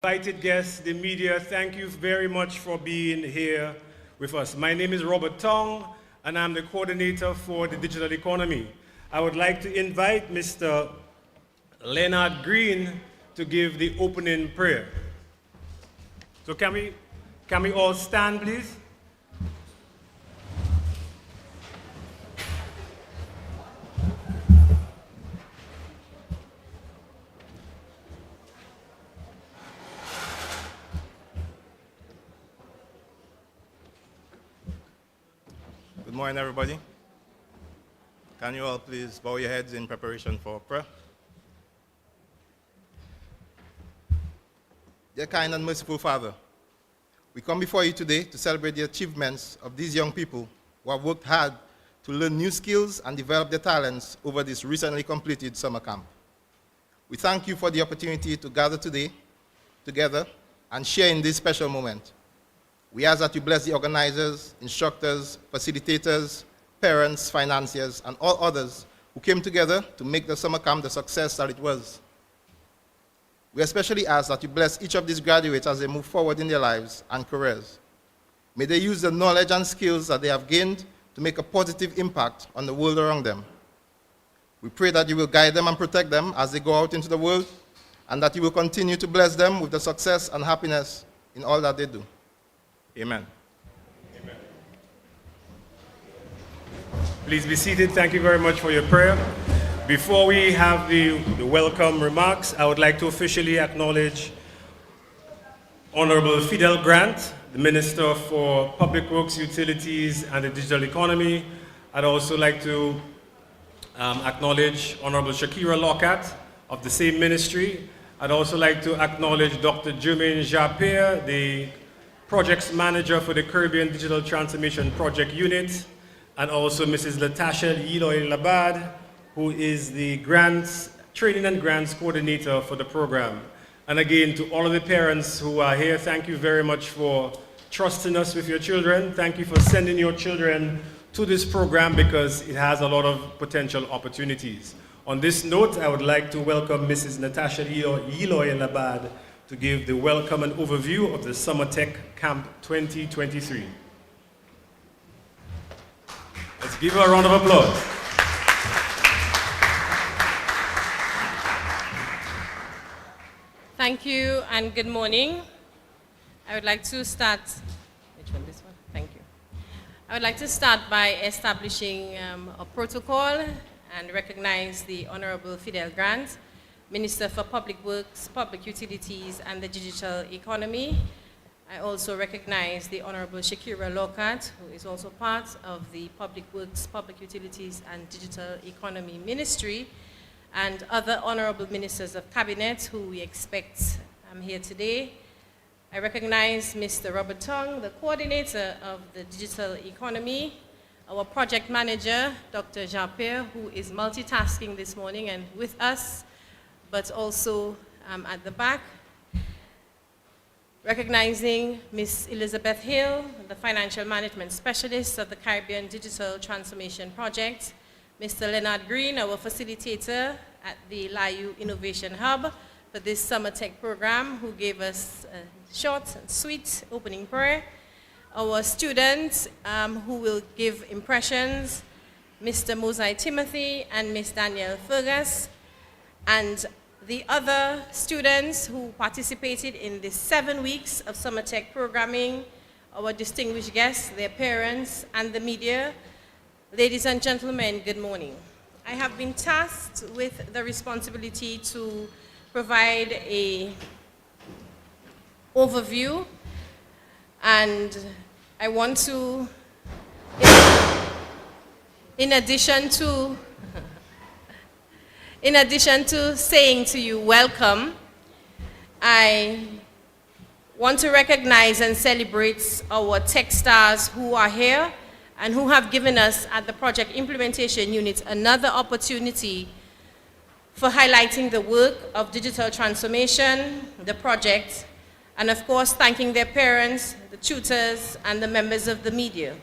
Invited guests, the media, thank you very much for being here with us. My name is Robert Tong, and I'm the coordinator for the digital economy. I would like to invite Mr. Leonard Green to give the opening prayer. So can we all stand, please? Good morning, everybody. Can you all please bow your heads in preparation for prayer? Dear kind and merciful Father, we come before you today to celebrate the achievements of these young people who have worked hard to learn new skills and develop their talents over this recently completed summer camp. We thank you for the opportunity to gather today together and share in this special moment. We ask that you bless the organizers, instructors, facilitators, parents, financiers, and all others who came together to make the summer camp the success that it was. We especially ask that you bless each of these graduates as they move forward in their lives and careers. May they use the knowledge and skills that they have gained to make a positive impact on the world around them. We pray that you will guide them and protect them as they go out into the world, and that you will continue to bless them with the success and happiness in all that they do. Amen. Amen. Please be seated. Thank you very much for your prayer. Before we have the welcome remarks, I would like to officially acknowledge Honorable Fidel Grant, the Minister for Public Works, Utilities, and the Digital Economy. I'd also like to acknowledge Honorable Shakira Lockhart of the same ministry. I'd also like to acknowledge Dr. Jermaine Japierre, the Projects Manager for the Caribbean Digital Transformation Project Unit, and also Mrs. Latasha Yiloy Labad, who is the Training and Grants Coordinator for the program. And again, to all of the parents who are here, thank you very much for trusting us with your children. Thank you for sending your children to this program because it has a lot of potential opportunities. On this note, I would like to welcome Mrs. Natasha Yiloy Labad to give the welcome and overview of the Summer Tech Camp 2023. Let's give her a round of applause. Thank you and good morning. I would like to start, which one, this one? Thank you. I would like to start by establishing a protocol and recognize the Honorable Fidel Grant, Minister for Public Works, Public Utilities, and the Digital Economy. I also recognize the Honorable Shakira Lockhart, who is also part of the Public Works, Public Utilities, and Digital Economy Ministry, and other honorable ministers of cabinet who we expect here today. I recognize Mr. Robert Tong, the coordinator of the digital economy, our project manager, Dr. Japierre, who is multitasking this morning and with us, but also at the back. Recognizing Ms. Elizabeth Hill, the Financial Management Specialist of the Caribbean Digital Transformation Project, Mr. Leonard Green, our facilitator at the LIU Innovation Hub for this Summer Tech program, who gave us a short and sweet opening prayer. Our students who will give impressions, Mr. Mosai Timothy and Ms. Danielle Fergus, and the other students who participated in the 7 weeks of Summer Tech programming, our distinguished guests, their parents, and the media. Ladies and gentlemen, good morning. I have been tasked with the responsibility to provide an overview, and I want to, in addition to saying to you, welcome, I want to recognize and celebrate our tech stars who are here and who have given us at the Project Implementation Unit another opportunity for highlighting the work of digital transformation, the project, and of course, thanking their parents, the tutors, and the members of the media.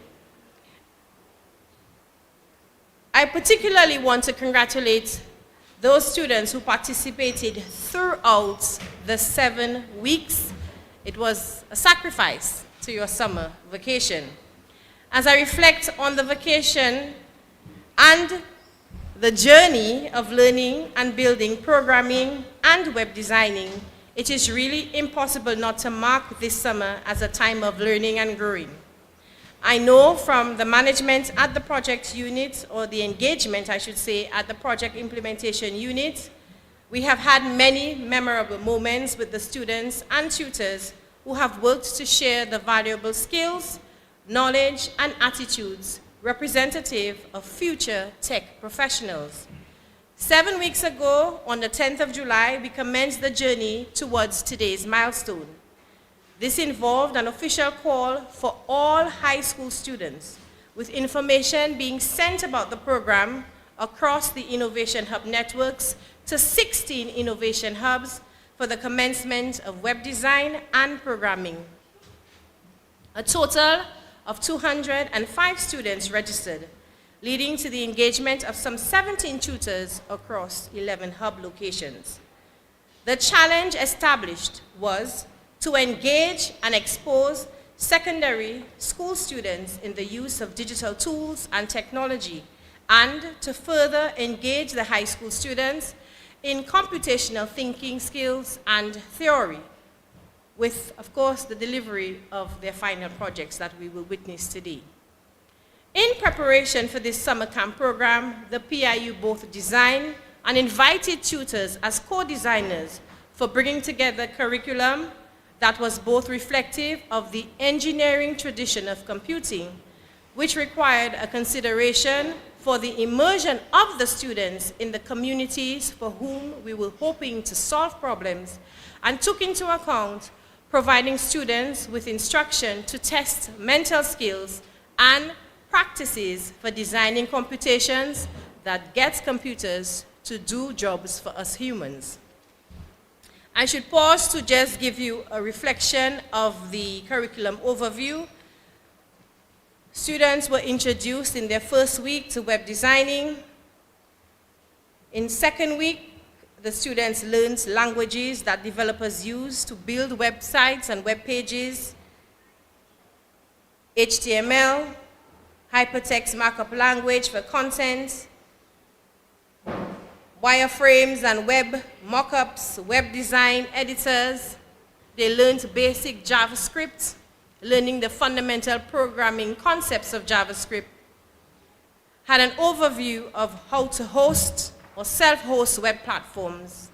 I particularly want to congratulate those students who participated throughout the 7 weeks. It was a sacrifice to your summer vacation. As I reflect on the vacation and the journey of learning and building programming and web designing, it is really impossible not to mark this summer as a time of learning and growing. I know from the management at the project unit, or the engagement, I should say, at the project implementation unit, we have had many memorable moments with the students and tutors who have worked to share the valuable skills, knowledge, and attitudes representative of future tech professionals. 7 weeks ago, on the 10th of July, we commenced the journey towards today's milestone. This involved an official call for all high school students, with information being sent about the program across the Innovation Hub networks to 16 Innovation Hubs for the commencement of web design and programming. A total of 205 students registered, leading to the engagement of some 17 tutors across 11 hub locations. The challenge established was to engage and expose secondary school students in the use of digital tools and technology, and to further engage the high school students in computational thinking skills and theory, with, of course, the delivery of their final projects that we will witness today. In preparation for this summer camp program, the PIU both designed and invited tutors as co-designers for bringing together curriculum that was both reflective of the engineering tradition of computing, which required a consideration for the immersion of the students in the communities for whom we were hoping to solve problems, and took into account providing students with instruction to test mental skills and practices for designing computations that gets computers to do jobs for us humans. I should pause to just give you a reflection of the curriculum overview. Students were introduced in their first week to web designing. In second week, the students learned languages that developers use to build websites and web pages, HTML, hypertext markup language for content, wireframes and web mockups, web design editors. They learned basic JavaScript, learning the fundamental programming concepts of JavaScript, had an overview of how to host or self-host web platforms,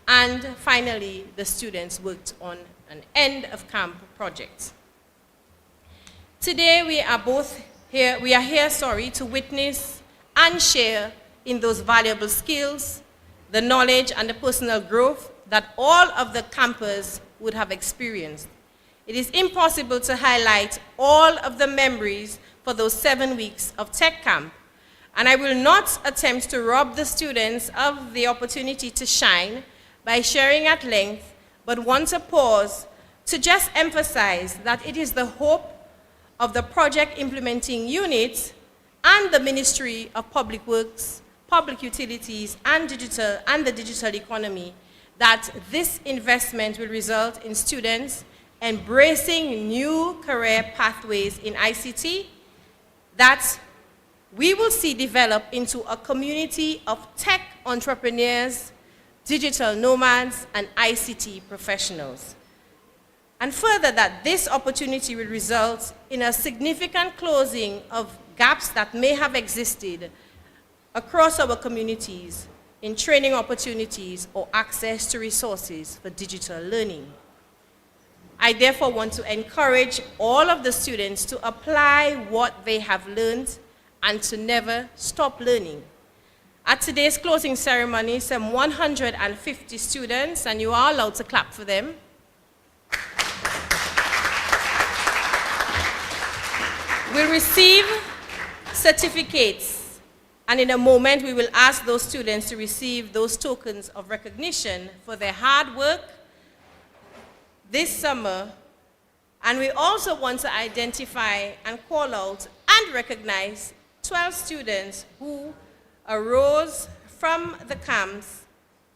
and finally, the students worked on an end-of-camp project. Today, we are here to witness and share in those valuable skills, the knowledge and the personal growth that all of the campers would have experienced. It is impossible to highlight all of the memories for those 7 weeks of tech camp, and I will not attempt to rob the students of the opportunity to shine by sharing at length, but want to pause to just emphasize that it is the hope of the project implementing unit and the Ministry of Public Works, Public Utilities, and the digital economy that this investment will result in students embracing new career pathways in ICT, that we will see develop into a community of tech entrepreneurs, digital nomads, and ICT professionals. And further, that this opportunity will result in a significant closing of gaps that may have existed across our communities in training opportunities or access to resources for digital learning. I therefore want to encourage all of the students to apply what they have learned and to never stop learning. At today's closing ceremony, some 150 students, and you are allowed to clap for them, will receive certificates. And in a moment, we will ask those students to receive those tokens of recognition for their hard work this summer. And we also want to identify and call out and recognize 12 students who arose from the camps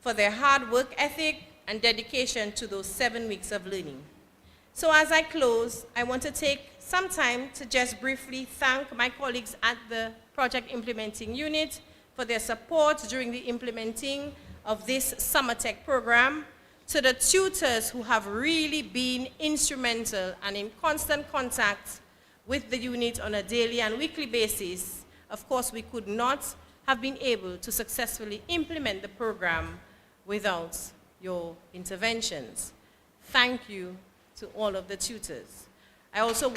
for their hard work ethic and dedication to those 7 weeks of learning. So as I close, I want to take some time to just briefly thank my colleagues at the Project Implementing Unit for their support during the implementing of this Summer Tech program, to the tutors who have really been instrumental and in constant contact with the unit on a daily and weekly basis. Of course, we could not have been able to successfully implement the program without your interventions. Thank you to all of the tutors. I also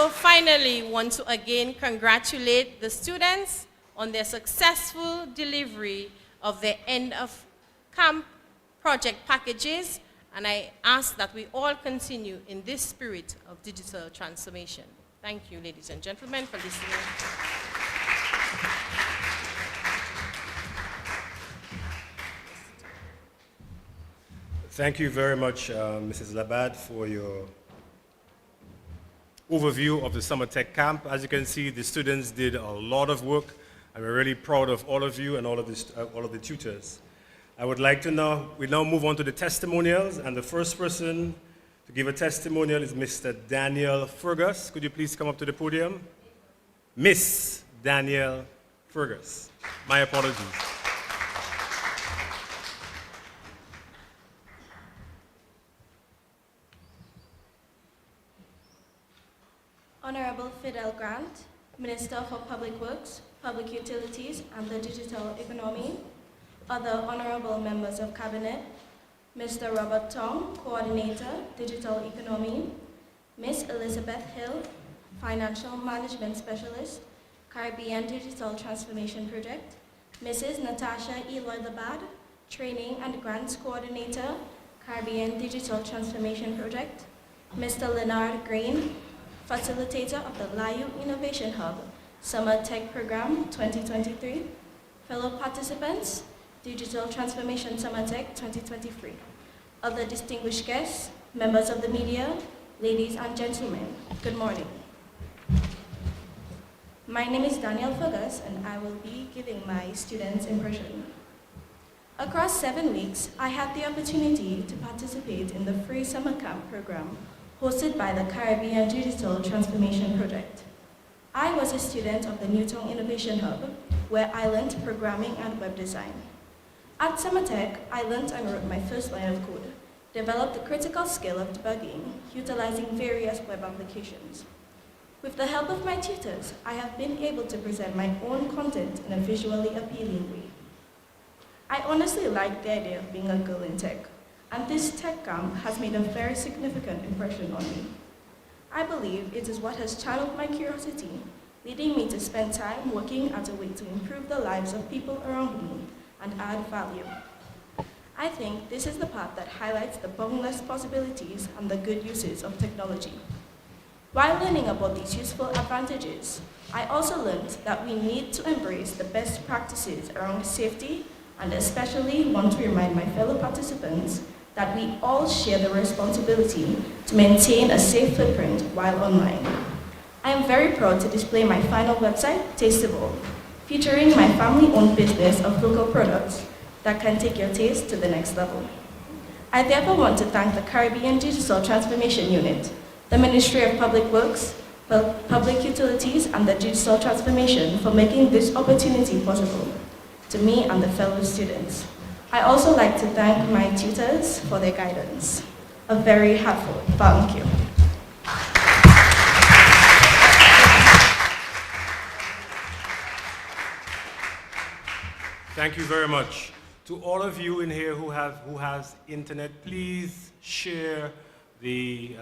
finally want to again congratulate the students on their successful delivery of their end of camp project packages, and I ask that we all continue in this spirit of digital transformation. Thank you, ladies and gentlemen, for listening. Thank you very much, Mrs. Labad, for your overview of the Summer Tech Camp. As you can see, the students did a lot of work, and we're really proud of all of you and all of the tutors. I would like to now move on to the testimonials, and the first person to give a testimonial is Mr. Daniel Fergus. Could you please come up to the podium? Miss Daniel Fergus. My apologies. Honorable Fidel Grant, Minister for Public Works, Public Utilities and the Digital Economy, other honorable members of Cabinet, Mr. Robert Tong, Coordinator, Digital Economy, Ms. Elizabeth Hill, Financial Management Specialist, Caribbean Digital Transformation Project, Mrs. Natasha Eloy Labad, Training and Grants Coordinator, Caribbean Digital Transformation Project, Mr. Leonard Green, Facilitator of the LAYU Innovation Hub Summer Tech Program 2023, fellow participants, Digital Transformation Summer Tech 2023, other distinguished guests, members of the media, ladies and gentlemen, good morning. My name is Daniel Fergus and I will be giving my students' impression. Across 7 weeks, I had the opportunity to participate in the free summer camp program hosted by the Caribbean Digital Transformation Project. I was a student of the Newton Innovation Hub, where I learned programming and web design. At Summer Tech, I learned and wrote my first line of code, developed the critical skill of debugging, utilizing various web applications. With the help of my tutors, I have been able to present my own content in a visually appealing way. I honestly like the idea of being a girl in tech, and this tech camp has made a very significant impression on me. I believe it is what has channeled my curiosity, leading me to spend time working at a way to improve the lives of people around me and add value. I think this is the path that highlights the boundless possibilities and the good uses of technology. While learning about these useful advantages, I also learned that we need to embrace the best practices around safety, and especially want to remind my fellow participants that we all share the responsibility to maintain a safe footprint while online. I am very proud to display my final website, Tasteable, featuring my family-owned business of local products that can take your taste to the next level. I therefore want to thank the Caribbean Digital Transformation Unit, the Ministry of Public Works, Public Utilities and the Digital Transformation for making this opportunity possible to me and the fellow students. I also like to thank my tutors for their guidance. A very heartfelt thank you. Thank you very much. To all of you in here who has internet, please share the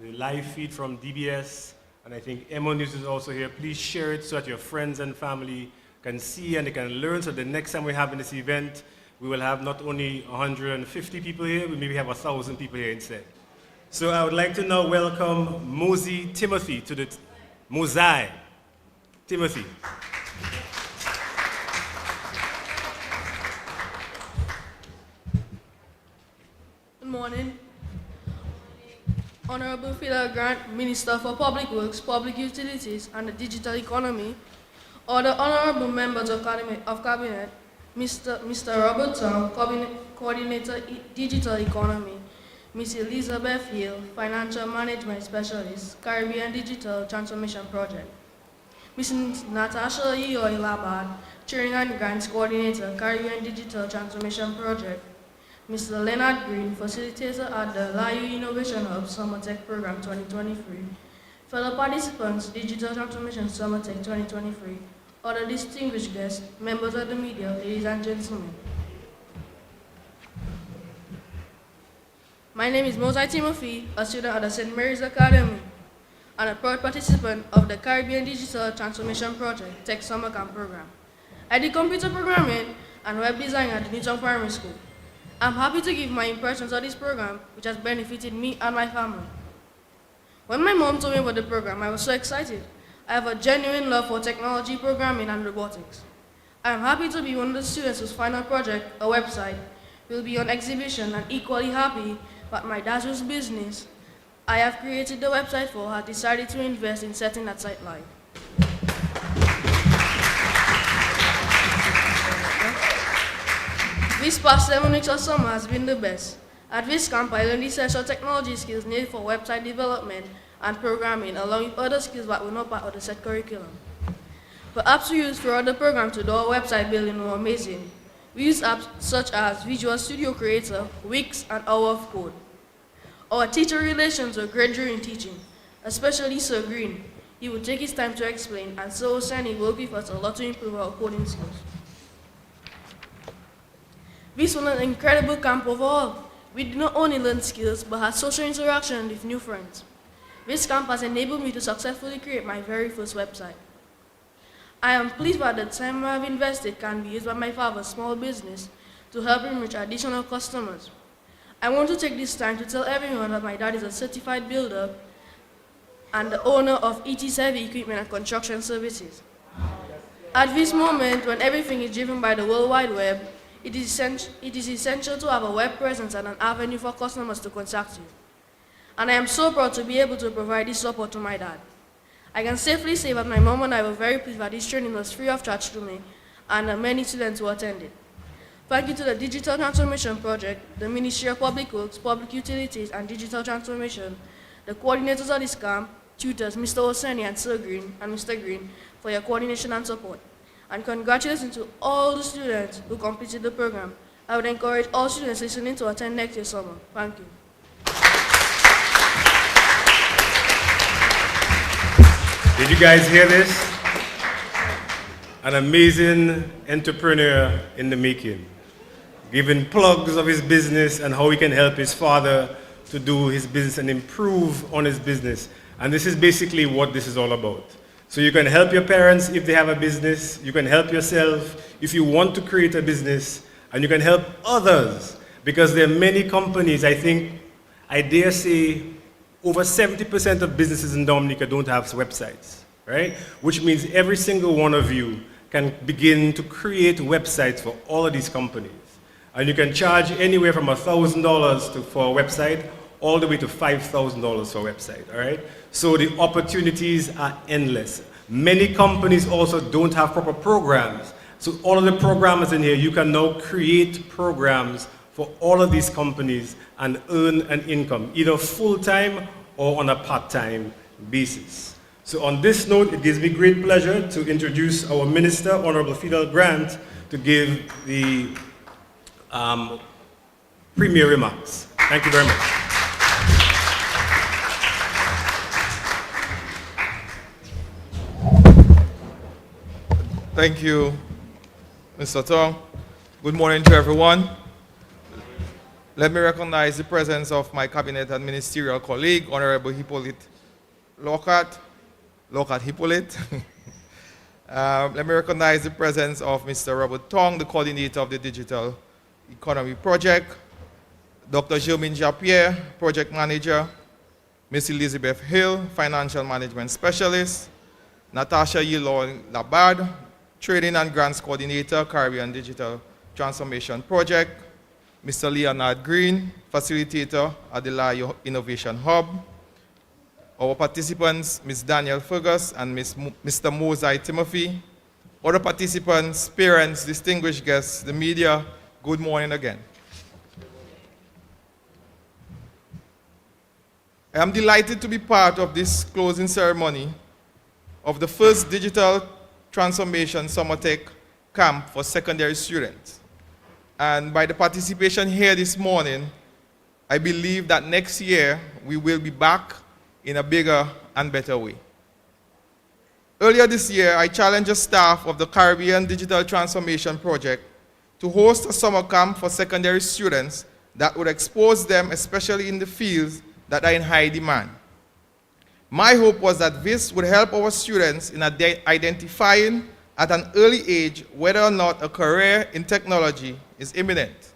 live feed from DBS, and I think Emo News is also here. Please share it so that your friends and family can see and they can learn, so the next time we have this event, we will have not only 150 people here, we maybe have 1,000 people here instead. So I would like to now welcome Mosey Timothy to the Mosai Timothy. Good morning. Honorable Fidel Grant, Minister for Public Works, Public Utilities, and the Digital Economy, other honorable members of Cabinet, Mr. Robert Tong, Coordinator Digital Economy, Ms. Elizabeth Hill, Financial Management Specialist, Caribbean Digital Transformation Project, Ms. Natasha Yoy Labad, Training and Grants Coordinator, Caribbean Digital Transformation Project, Mr. Leonard Green, Facilitator at the LAYU Innovation Hub Summer Tech Program 2023, fellow participants, Digital Transformation Summer Tech 2023, other distinguished guests, members of the media, ladies and gentlemen. My name is Mosai Timothy, a student at the St. Mary's Academy, and a proud participant of the Caribbean Digital Transformation Project Tech Summer Camp Program. I did computer programming and web design at the Newton Primary School. I'm happy to give my impressions of this program, which has benefited me and my family. When my mom told me about the program, I was so excited. I have a genuine love for technology, programming, and robotics. I am happy to be one of the students whose final project, a website, will be on exhibition, and equally happy that my dad's business I have created the website for has decided to invest in setting that site live. This past 7 weeks of summer has been the best. At this camp, I learned essential technology skills needed for website development and programming, along with other skills that were not part of the set curriculum. The apps we used throughout the program to do our website building were amazing. We used apps such as Visual Studio Creator, Wix, and Hour of Code. Our teacher relations were great during teaching, especially Sir Green. He would take his time to explain, and Sir Osani worked with us a lot to improve our coding skills. This was an incredible camp overall. We did not only learn skills, but had social interaction with new friends. This camp has enabled me to successfully create my very first website. I am pleased that the time I have invested can be used by my father's small business to help him reach additional customers. I want to take this time to tell everyone that my dad is a certified builder and the owner of ET's Heavy Equipment and Construction Services. At this moment, when everything is driven by the World Wide Web, it is essential to have a web presence and an avenue for customers to contact you. And I am so proud to be able to provide this support to my dad. I can safely say that my mom and I were very pleased that this training was free of charge to me and the many students who attended. Thank you to the Digital Transformation Project, the Ministry of Public Works, Public Utilities, and Digital Transformation, the coordinators of this camp, tutors, Mr. Oseni and Sir Green, and Mr. Green, for your coordination and support. And congratulations to all the students who completed the program. I would encourage all students listening to attend next year summer. Thank you. Did you guys hear this? An amazing entrepreneur in the making, giving plugs of his business and how he can help his father to do his business and improve on his business. And this is basically what this is all about. So you can help your parents if they have a business, you can help yourself if you want to create a business, and you can help others, because there are many companies, I dare say, over 70% of businesses in Dominica don't have websites, right? Which means every single one of you can begin to create websites for all of these companies. And you can charge anywhere from $1,000 for a website all the way to $5,000 for a website, all right? So the opportunities are endless. Many companies also don't have proper programs. So all of the programmers in here, you can now create programs for all of these companies and earn an income, either full-time or on a part-time basis. So on this note, it gives me great pleasure to introduce our Minister, Honorable Fidel Grant, to give the premier remarks. Thank you very much. Thank you, Mr. Tong. Good morning to everyone. Let me recognize the presence of my cabinet and ministerial colleague, Honorable Hippolyte Lockhart Hippolyte. Let me recognize the presence of Mr. Robert Tong, the coordinator of the Digital Economy Project, Dr. Germaine Japierre, project manager, Ms. Elizabeth Hill, financial management specialist, Natasha Yilon Labad, training and grants coordinator, Caribbean Digital Transformation Project, Mr. Leonard Green, facilitator at the LAYU Innovation Hub, our participants, Ms. Danielle Fergus and Mr. Mosai Timothy, other participants, parents, distinguished guests, the media, good morning again. I am delighted to be part of this closing ceremony of the first Digital Transformation Summer Tech Camp for secondary students. And by the participation here this morning, I believe that next year we will be back in a bigger and better way. Earlier this year, I challenged the staff of the Caribbean Digital Transformation Project to host a summer camp for secondary students that would expose them, especially in the fields that are in high demand. My hope was that this would help our students in identifying at an early age whether or not a career in technology is imminent.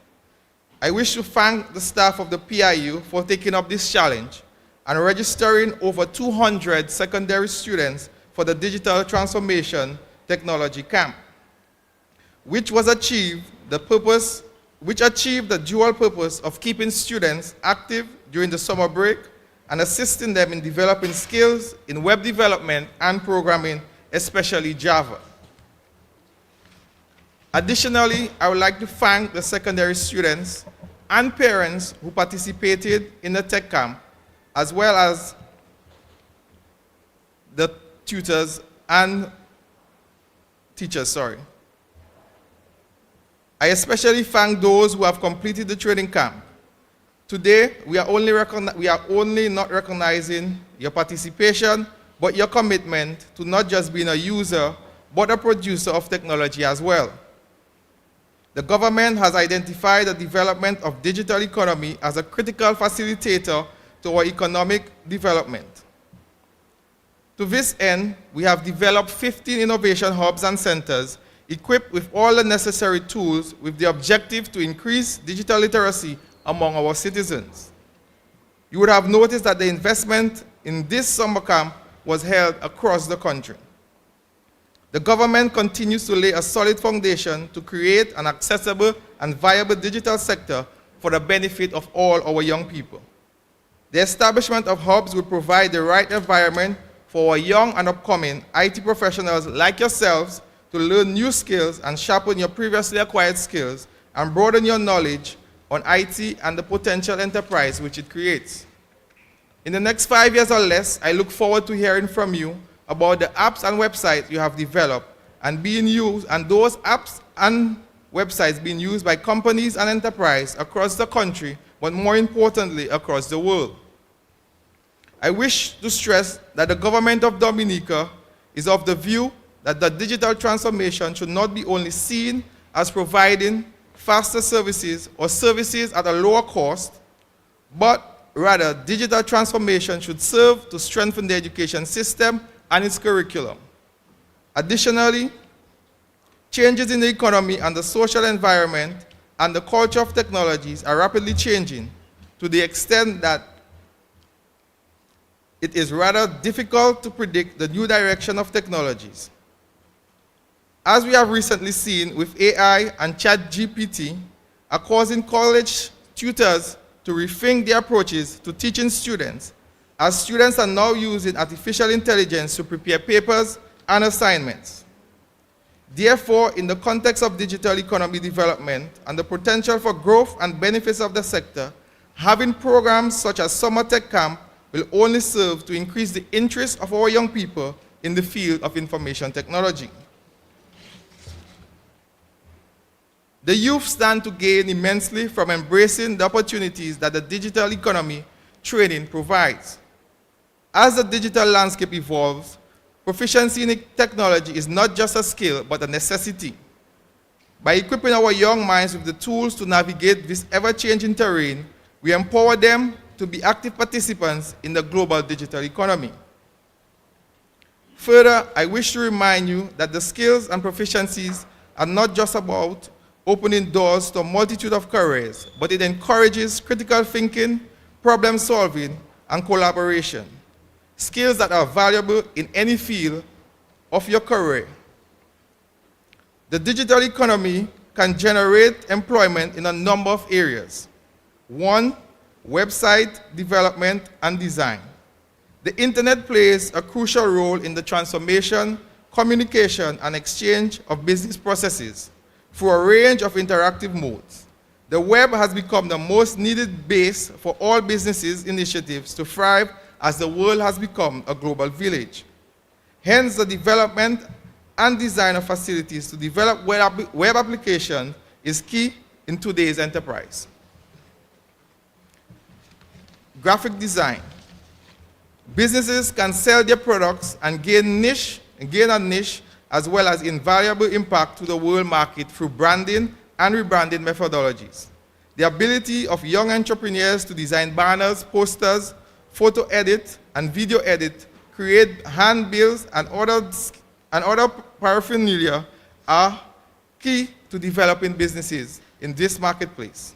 I wish to thank the staff of the PIU for taking up this challenge and registering over 200 secondary students for the Digital Transformation Technology Camp, which achieved the dual purpose of keeping students active during the summer break and assisting them in developing skills in web development and programming, especially Java. Additionally, I would like to thank the secondary students and parents who participated in the tech camp, as well as the tutors and teachers, I especially thank those who have completed the training camp. Today, we are only not recognizing your participation, but your commitment to not just being a user, but a producer of technology as well. The government has identified the development of digital economy as a critical facilitator to our economic development. To this end, we have developed 15 innovation hubs and centers equipped with all the necessary tools with the objective to increase digital literacy among our citizens. You would have noticed that the investment in this summer camp was held across the country. The government continues to lay a solid foundation to create an accessible and viable digital sector for the benefit of all our young people. The establishment of hubs will provide the right environment for our young and upcoming IT professionals like yourselves to learn new skills and sharpen your previously acquired skills and broaden your knowledge on IT and the potential enterprise which it creates. In the next 5 years or less, I look forward to hearing from you about the apps and websites you have developed and being used, and those apps and websites being used by companies and enterprise across the country, but more importantly, across the world. I wish to stress that the government of Dominica is of the view that the digital transformation should not be only seen as providing faster services or services at a lower cost, but rather digital transformation should serve to strengthen the education system and its curriculum. Additionally, changes in the economy and the social environment and the culture of technologies are rapidly changing to the extent that it is rather difficult to predict the new direction of technologies. As we have recently seen with AI and ChatGPT, are causing college tutors to rethink their approaches to teaching students, as students are now using artificial intelligence to prepare papers and assignments. Therefore, in the context of digital economy development and the potential for growth and benefits of the sector, having programs such as Summer Tech Camp will only serve to increase the interest of our young people in the field of information technology. The youth stand to gain immensely from embracing the opportunities that the digital economy training provides. As the digital landscape evolves, proficiency in technology is not just a skill, but a necessity. By equipping our young minds with the tools to navigate this ever-changing terrain, we empower them to be active participants in the global digital economy. Further, I wish to remind you that the skills and proficiencies are not just about opening doors to a multitude of careers, but it encourages critical thinking, problem solving, and collaboration, skills that are valuable in any field of your career. The digital economy can generate employment in a number of areas. 1, website development and design. The internet plays a crucial role in the transformation, communication, and exchange of business processes through a range of interactive modes. The web has become the most needed base for all businesses' initiatives to thrive as the world has become a global village. Hence, the development and design of facilities to develop web applications is key in today's enterprise. Graphic design. Businesses can sell their products and gain a niche as well as invaluable impact to the world market through branding and rebranding methodologies. The ability of young entrepreneurs to design banners, posters, photo edit, and video edit, create handbills and other paraphernalia are key to developing businesses in this marketplace.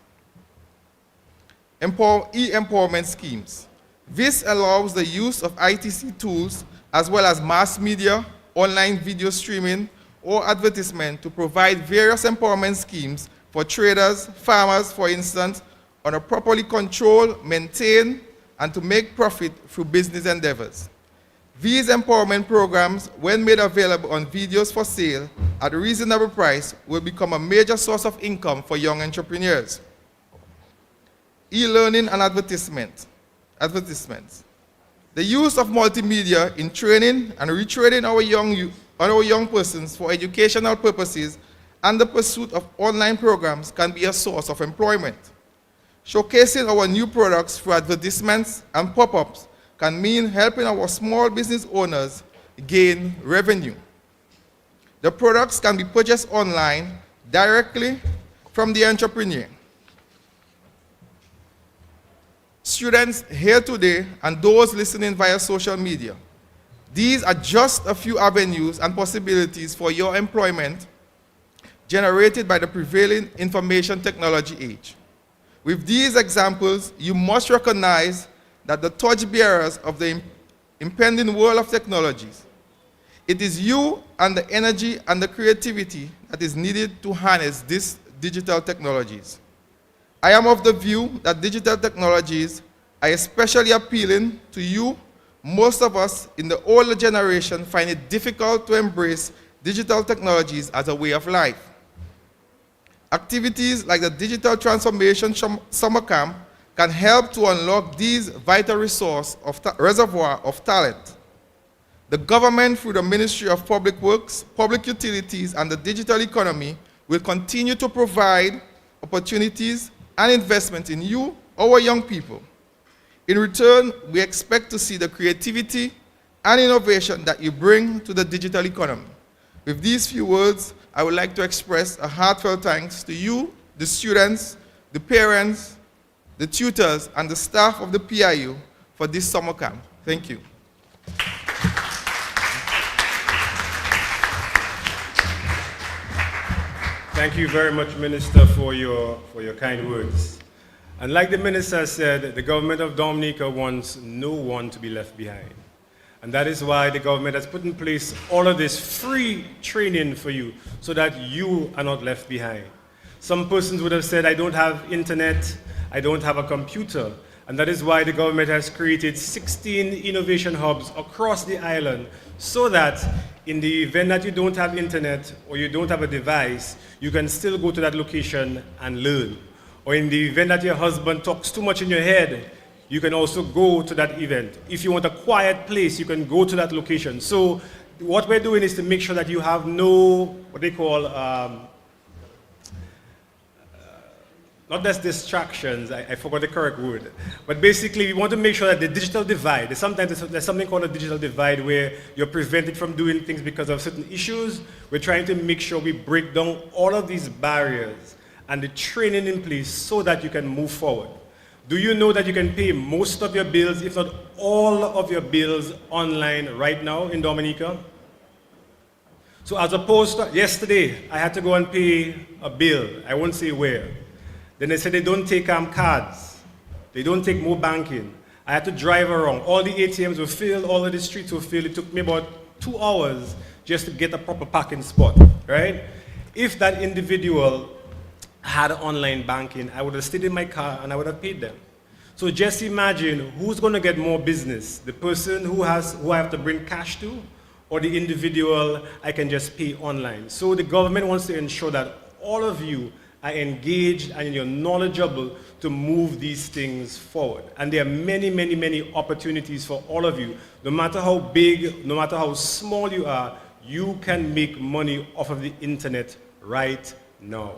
E-empowerment schemes. This allows the use of ITC tools as well as mass media, online video streaming, or advertisement to provide various empowerment schemes for traders, farmers, for instance, on a properly controlled, maintained, and to make profit through business endeavors. These empowerment programs, when made available on videos for sale at a reasonable price, will become a major source of income for young entrepreneurs. E-learning and advertisements. The use of multimedia in training and retraining our young persons for educational purposes and the pursuit of online programs can be a source of employment. Showcasing our new products through advertisements and pop-ups can mean helping our small business owners gain revenue. The products can be purchased online directly from the entrepreneur. Students here today and those listening via social media, these are just a few avenues and possibilities for your employment generated by the prevailing information technology age. With these examples, you must recognize that the torchbearers of the impending world of technologies, it is you and the energy and the creativity that is needed to harness these digital technologies. I am of the view that digital technologies are especially appealing to you. Most of us in the older generation find it difficult to embrace digital technologies as a way of life. Activities like the Digital Transformation Summer Camp can help to unlock these vital reservoir of talent. The government, through the Ministry of Public Works, Public Utilities, and the Digital Economy, will continue to provide opportunities and investment in you, our young people. In return, we expect to see the creativity and innovation that you bring to the digital economy. With these few words, I would like to express a heartfelt thanks to you, the students, the parents, the tutors, and the staff of the PIU for this summer camp. Thank you. Thank you very much, Minister, for your kind words. And like the Minister said, the government of Dominica wants no one to be left behind. And that is why the government has put in place all of this free training for you so that you are not left behind. Some persons would have said, I don't have internet, I don't have a computer. And that is why the government has created 16 innovation hubs across the island so that in the event that you don't have internet or you don't have a device, you can still go to that location and learn. Or in the event that your husband talks too much in your head, you can also go to that event. If you want a quiet place, you can go to that location. So what we're doing is to make sure that you have no, what they call, not just distractions, I forgot the correct word, but basically we want to make sure that the digital divide, there's something called a digital divide where you're prevented from doing things because of certain issues. We're trying to make sure we break down all of these barriers and the training in place so that you can move forward. Do you know that you can pay most of your bills, if not all of your bills, online right now in Dominica? So as opposed to, yesterday, I had to go and pay a bill. I won't say where. Then they said they don't take cards. They don't take more banking. I had to drive around. All the ATMs were filled, all of the streets were filled. It took me about 2 hours just to get a proper parking spot, right? If that individual had online banking, I would have stayed in my car and I would have paid them. So just imagine who's going to get more business, the person who I have to bring cash to, or the individual I can just pay online. So the government wants to ensure that all of you are engaged and you're knowledgeable to move these things forward. And there are many, many, many opportunities for all of you. No matter how big, no matter how small you are, you can make money off of the internet right now.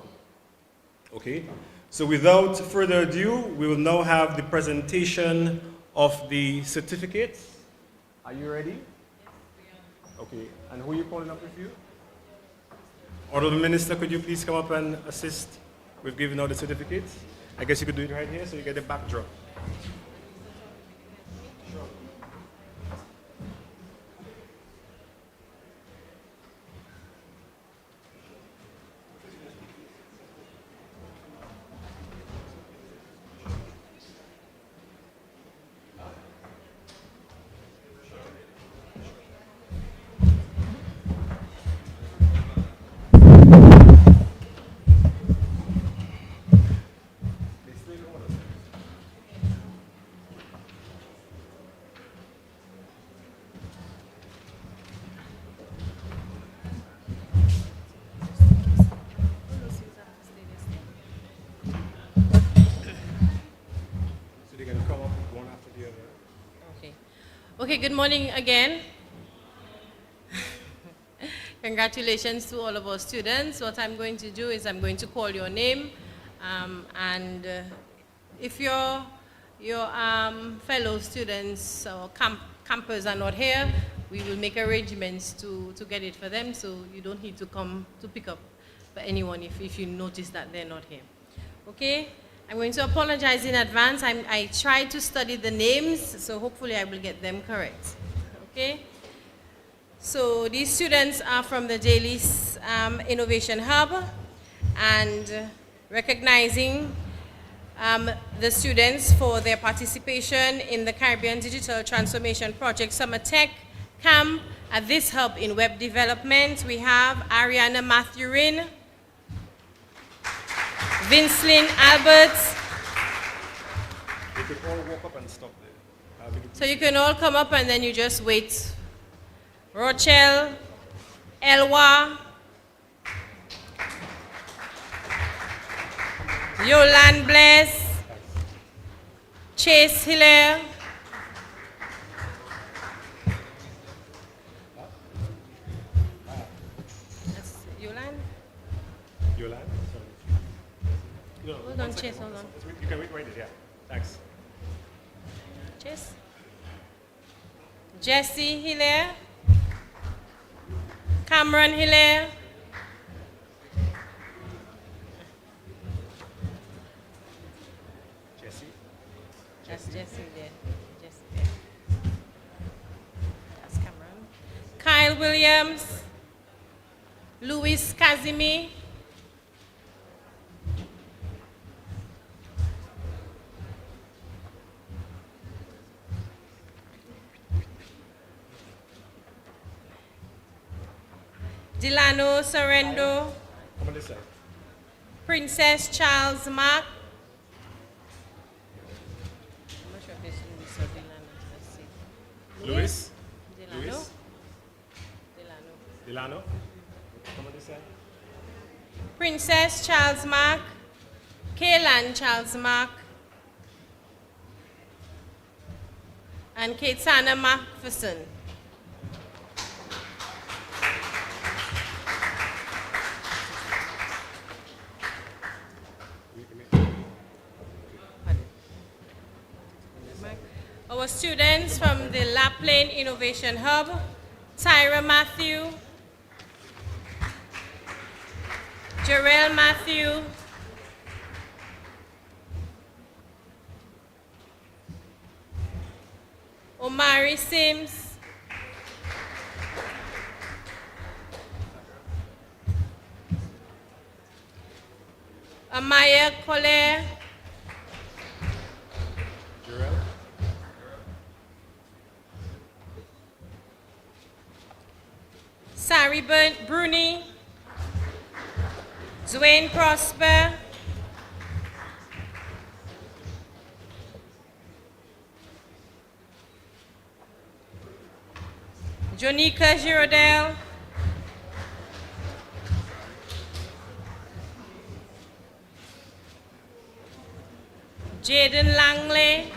Okay? So without further ado, we will now have the presentation of the certificates. Are you ready? Okay, and who are you calling up with you? Honorable Minister, could you please come up and assist with giving out the certificates? I guess you could do it right here so you get the backdrop. So they can come up one after the other. Okay. Okay, good morning again. Congratulations to all of our students. What I'm going to do is I'm going to call your name, and if your fellow students or campers are not here, we will make arrangements to get it for them, so you don't need to come to pick up for anyone if you notice that they're not here. Okay? I'm going to apologize in advance. I tried to study the names, so hopefully I will get them correct. Okay? So these students are from the Daily Innovation Hub, and recognizing the students for their participation in the Caribbean Digital Transformation Project Summer Tech Camp at this hub in web development, we have Ariana Mathurin, Vincelyn Alberts. You could all walk up and stop there. So you can all come up and then you just wait. Rochelle, Elwa, Yolan Bless, Chase Hilaire, that's Yolan? Yolande? Sorry. No, Hold one on, second, Chase, hold on. You can wait right there, yeah. Thanks. Chase. Jesse Hilaire, Cameron Hilaire, Jesse? that's Jesse there. Jesse there. That's Cameron. Kyle Williams, Louis Kazimi, Delano Sorrento, Come on this side. Princess Charles Mark. I'm not sure if it's Louis or Delano. Let's see. Louis? Delano. Louis? Delano. Delano? Come on this side. Princess Charles Mark, Kaylan Charles Mark, and Kaitana Macpherson. Our students from the La Plaine Innovation Hub, Tyra Matthew, Jarrell Matthew, Omari Sims, Amaya Collier, Jarrell? Sari Bruni, Dwayne Prosper, Jonica Girodel. Jaden Langley.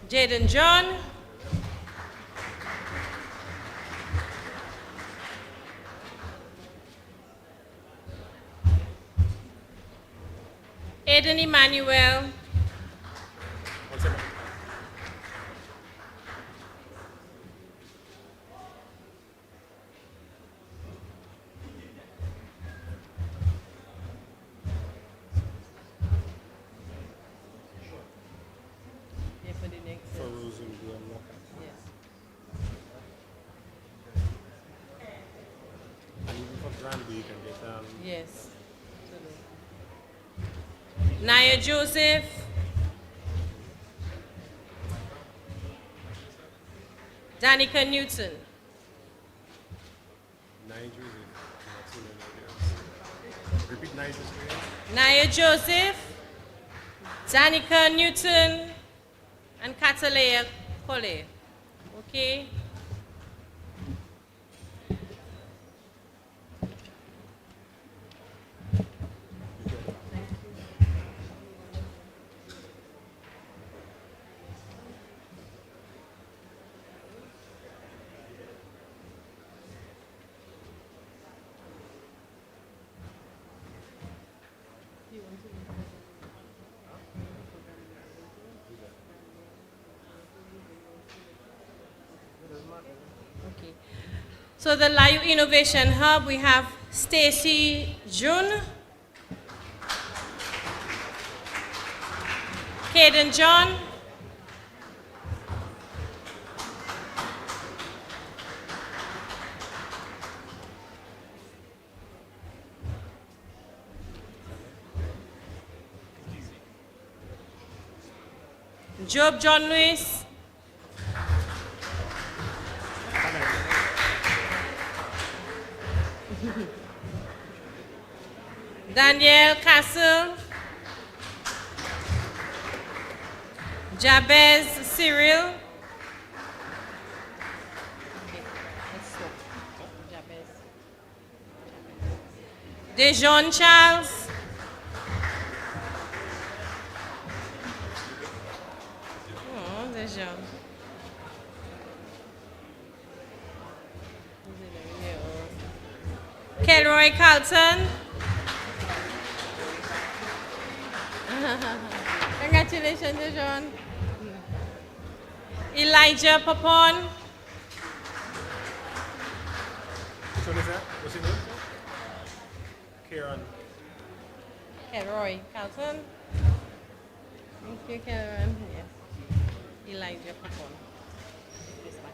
Jaden John. Aiden Emmanuel. One second. Yeah, for the next. For Rose and Graham Lockhart. Yes. And even for Granby, you can get Yes. Naya Joseph. Danica Newton. Nine Joseph. Not too many girls. Repeat nine Joseph. Naya Joseph. Danica Newton. And Katalea Kole. Okay. Okay. So the Live Innovation Hub, we have Stacy June, Caden John, Job John Lewis, Danielle Castle, Jabez Cyril, Dejon Charles, oh, Dejon. Kelroy Carlton. Congratulations, Dejon. Elijah Papon. Which one is that? What's your name? Kieran. Kelroy Carlton. Thank you, Karen. Yes. Elijah Papon. This one.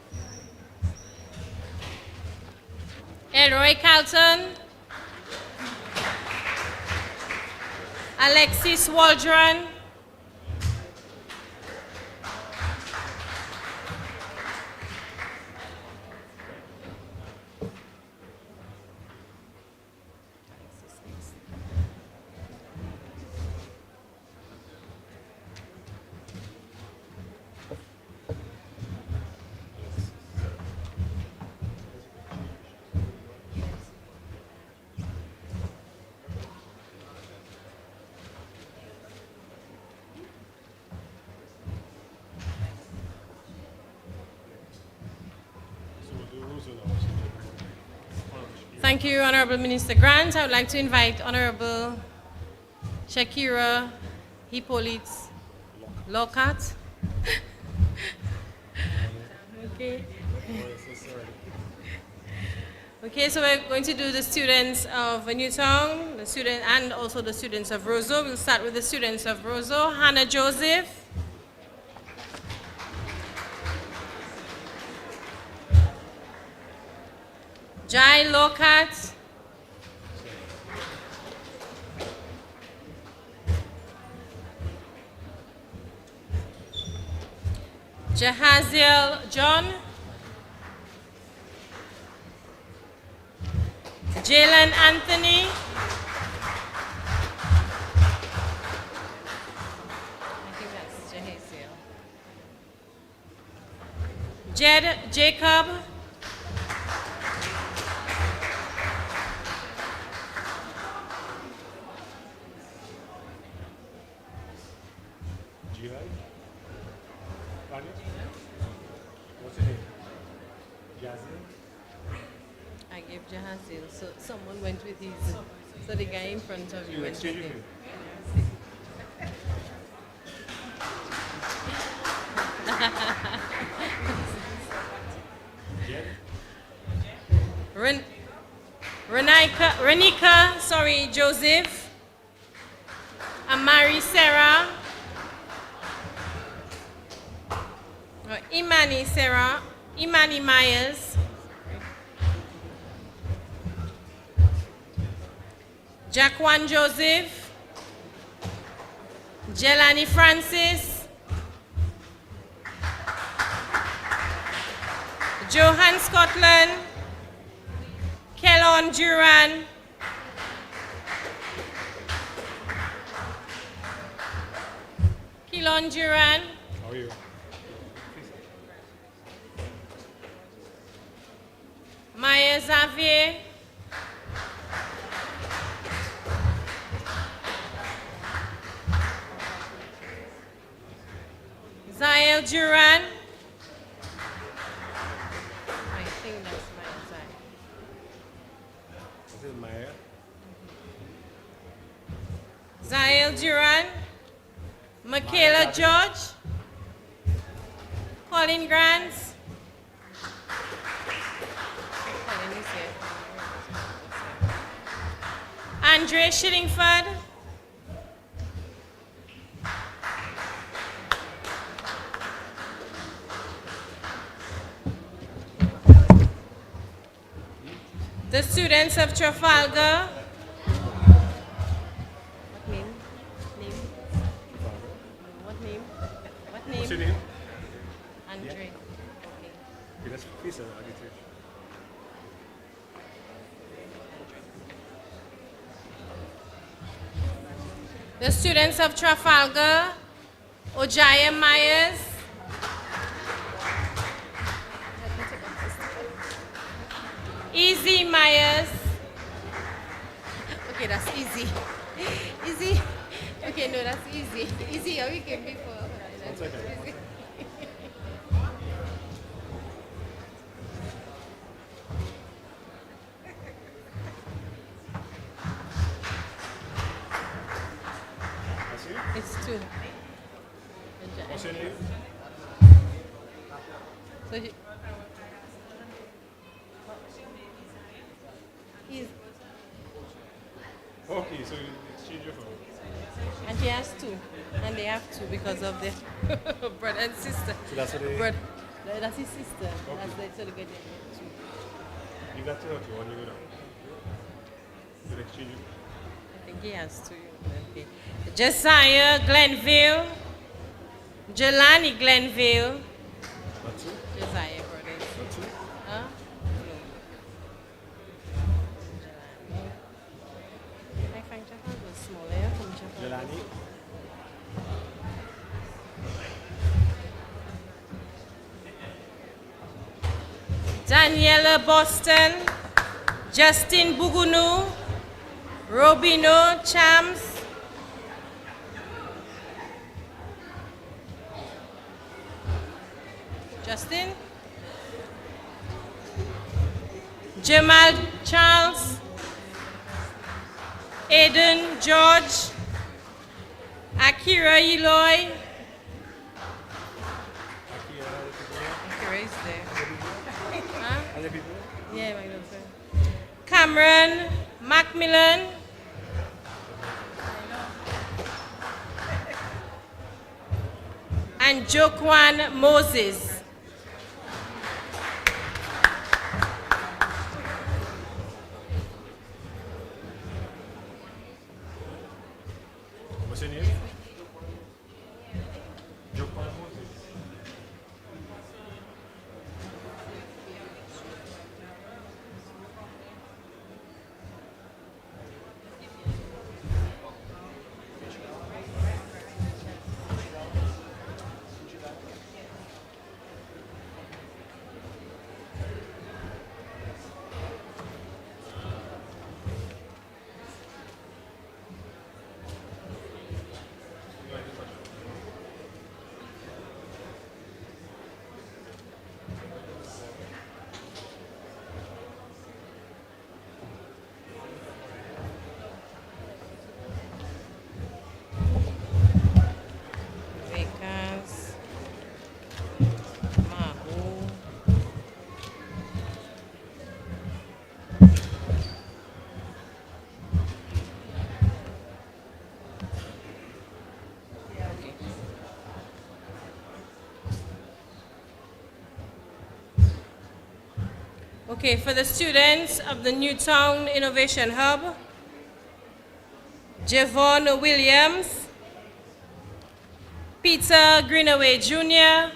Elroy Carlton. Alexis Waldron. So we'll do Rose now. Thank you, Honorable Minister Grant. I would like to invite Honorable Shakira Hippolyte Lockhart. Okay. Okay, so we're going to do the students of Newtown, the student, and also the students of Roseau. We'll start with the students of Roseau. Hannah Joseph. Jai Lockhart. Jahaziel John. Jalen Anthony. Jed Jacob. Jihad? Rani? What's your name? Jazzy? I gave Jahasil, so someone went with his. So the guy in front of you You went with exchange him. it? Jed? Renika, Joseph. Amari Sarah. Imani Sarah. Imani Myers. Jaquan Joseph. Jelani Francis. Johan Scotland. Kellon Duran. Kellon Duran. How are you? Maya Xavier. Zael Duran. I think that's Maya Zael. This is Maya. Zael Duran. Michaela George. Colin Grants. Colin is here. Andre Shillingford. The students of Trafalgar. What name? Name? What name? What What's your name? name? Andre. Okay. Okay, that's Fisa Agitation. The students of Trafalgar. Ojaya Myers. Easy Myers. Okay, that's easy. Easy. Okay, no, that's easy. Easy, how we came before. One second. Easy. That's you? It's two. What's your name? So he's, Okay, so you exchange your phone. and he has two. And they have two because of the brother and sister. So that's what they... That's his sister. That's the, so they get two. Leave that to her too, when you go down. You'll exchange it. I think he has two. Okay. Josiah Glenville. Jelani Glenville. Not two? Josiah brothers. Not two? Huh? No. I find Japan was smaller from Japan. Jelani? Daniela Boston. Justin Bugunu. Robino Chams. Justin. Jamal Charles. Aiden George. Akira Eloy. Akira is there. Huh? Other people? Yeah, my little friend. Cameron Macmillan. And Joquan Moses. What's your name? Jokwan Moses. Okay, for the students of the Newtown Innovation Hub, Javon Williams, Peter Greenaway Jr.,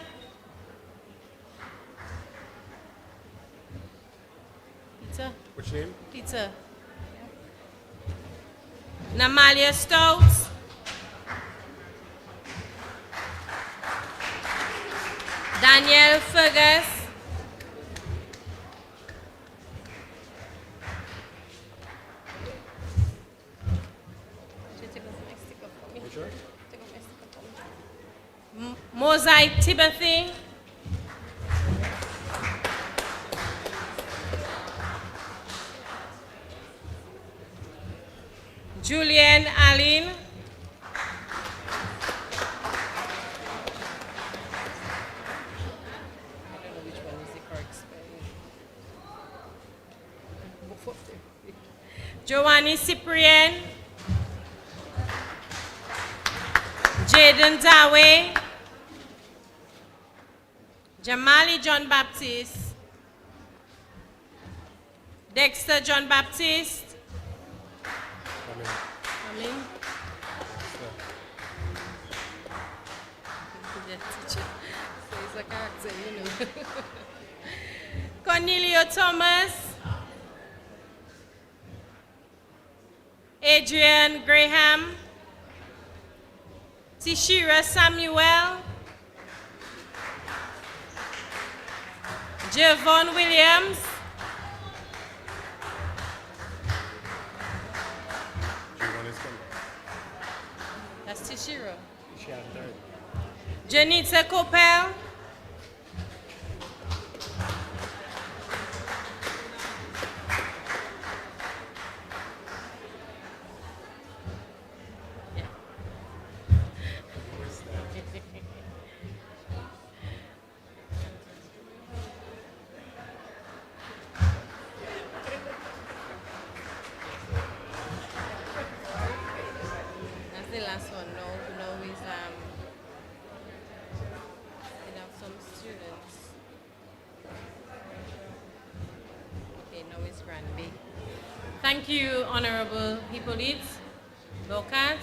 Peter, Which name? Peter, Namalia Stouts, Daniel Fergus, Mosai Timothy, Julian Allen, Joanny Cyprian, Jaden Dawe, Jamali John Baptiste, Dexter John Baptiste, Amen. So he's a character, you know. Cornelio Thomas, Adrian Graham, Tishira Samuel, Javon Williams, Javon is coming. that's Tishira, She has third. Janita Copel, that's the last one. No, we have some students. Okay, now it's Granby. Thank you, Honorable Hippolyte Locat.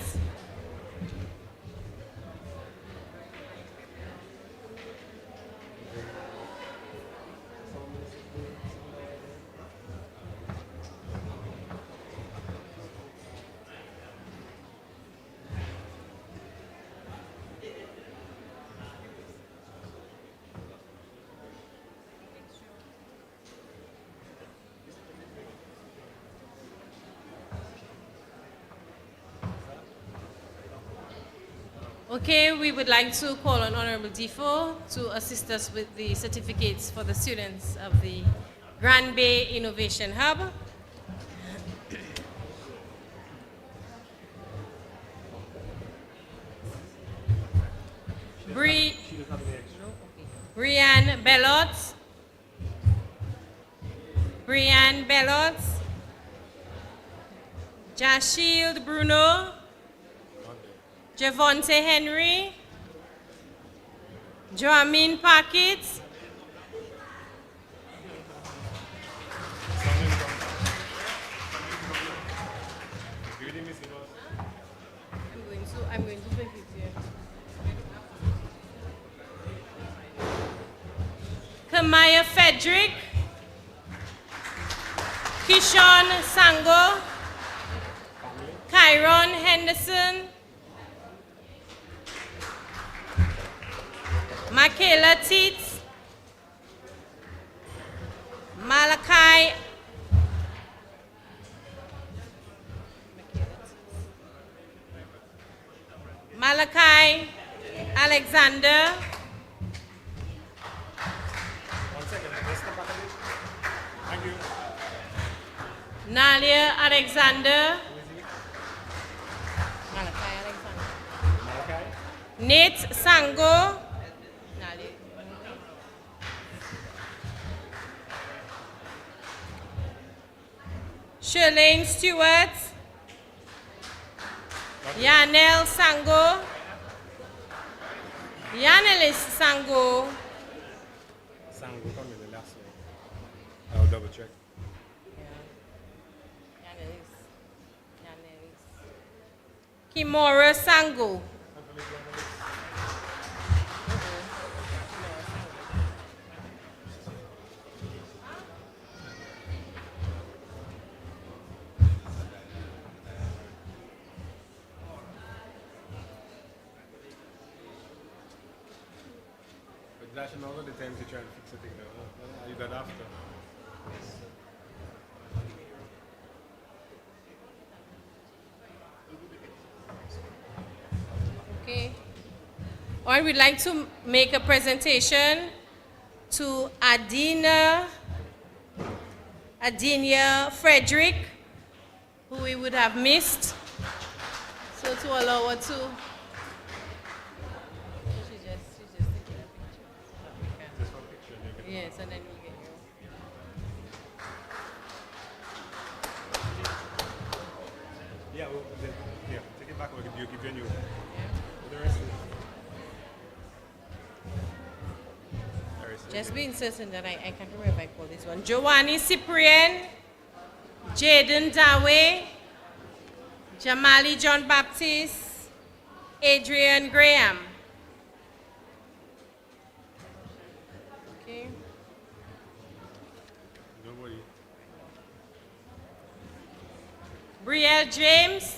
Okay, we would like to call on Honorable Defoe to assist us with the certificates for the students of the Grand Bay Innovation Hub. Brianne Bellot, Jashield Bruno, Javonte Henry, Joamin Paquet, I'm going to take it here. Kamaya Frederick, Kishon Sango, Kyron Henderson, Michaela Teets, Malachi Alexander, One second, I step back a bit. Thank you. Nalia Alexander, Malachi? Nate Sango, Shirlane Stewart, Yanel Sango, Yanelis Sango, Sang will come in the last one. I'll double check. Kimora Sango. But flashing all of the times you try to fix a thing now. You got after. Okay. All right, we'd like to make a presentation to Adina Frederick, who we would have missed. So to allow her to. She's just taking a picture. Just one picture. And you get Yes, and then we'll get you. yeah, take it back. We'll give you a new one. The rest is. Just being certain that I can't remember if I call this one. Joanny Cyprian, Jaden Dawe, Jamali John Baptiste, Adrian Graham. Okay. Nobody. Brielle James,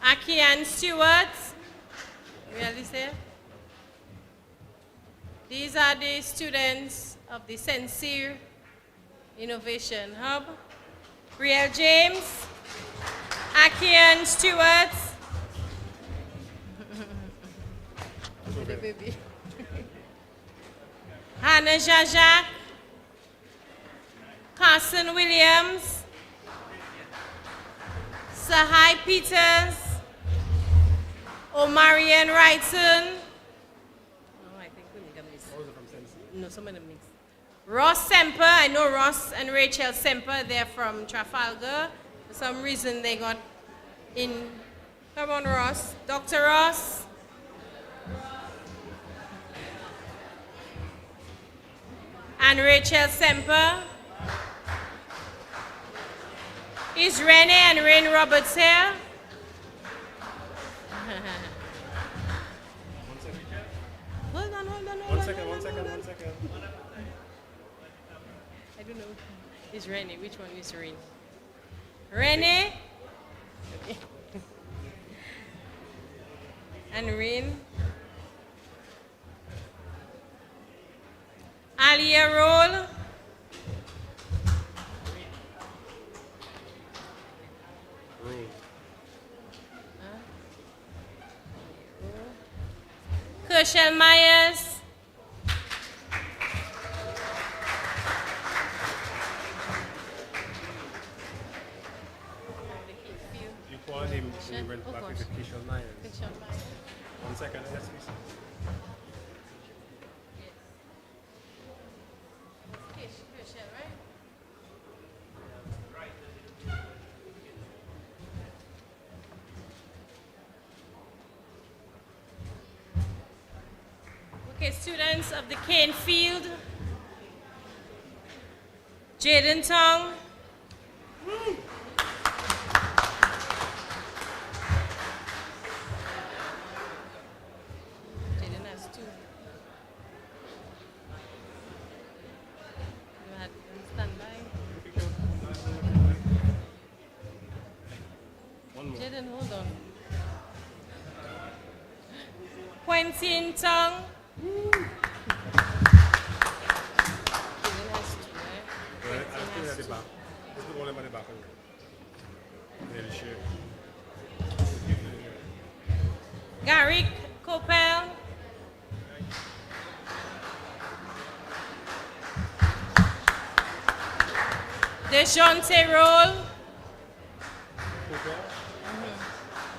Akian Stewart. Really say? These are the students of the Sincere Innovation Hub. Brielle James, Akian Stewart. The baby. Hannah Jajak, Carson Williams, Sahai Peters, Omarian Wrighton. Oh, I think we make a miss. Those are from Sensi. No, some of them mix. Ross Semper, I know Ross and Rachel Semper, they're from Trafalgar. For some reason they got in. Come on, Ross. Dr. Ross. And Rachel Semper. Is Renee and Rain Roberts here? Hold on. One second. I don't know. It's Renee. Which one is Rain? Renee? Okay. And Rain. Alia Roll. Kershel Myers. You called him when you went Of back course. with Kishon Myers. Kershel Myers. 1 second, let's listen. Kershel, right? Okay, students of the Cane Field, Jaden Tong. Jaden has two. You had stand by. One more. Jaden, hold on. Quentin Tong. Jaden has two, right? Well, I'll Quentin put it has at the two. back. Let's put all them at the back. Really sure. Garrick Coppell. Dejounte Roll.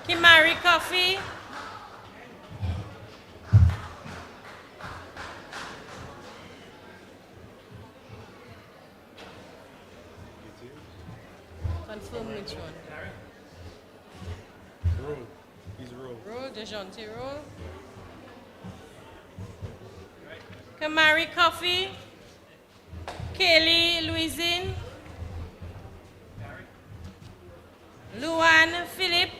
Kimari Coffee. Confirm which one. Roll. He's roll. Roll, Dejounte Roll. Kamari Coffee. Kaylee Louisine, Luan Philip,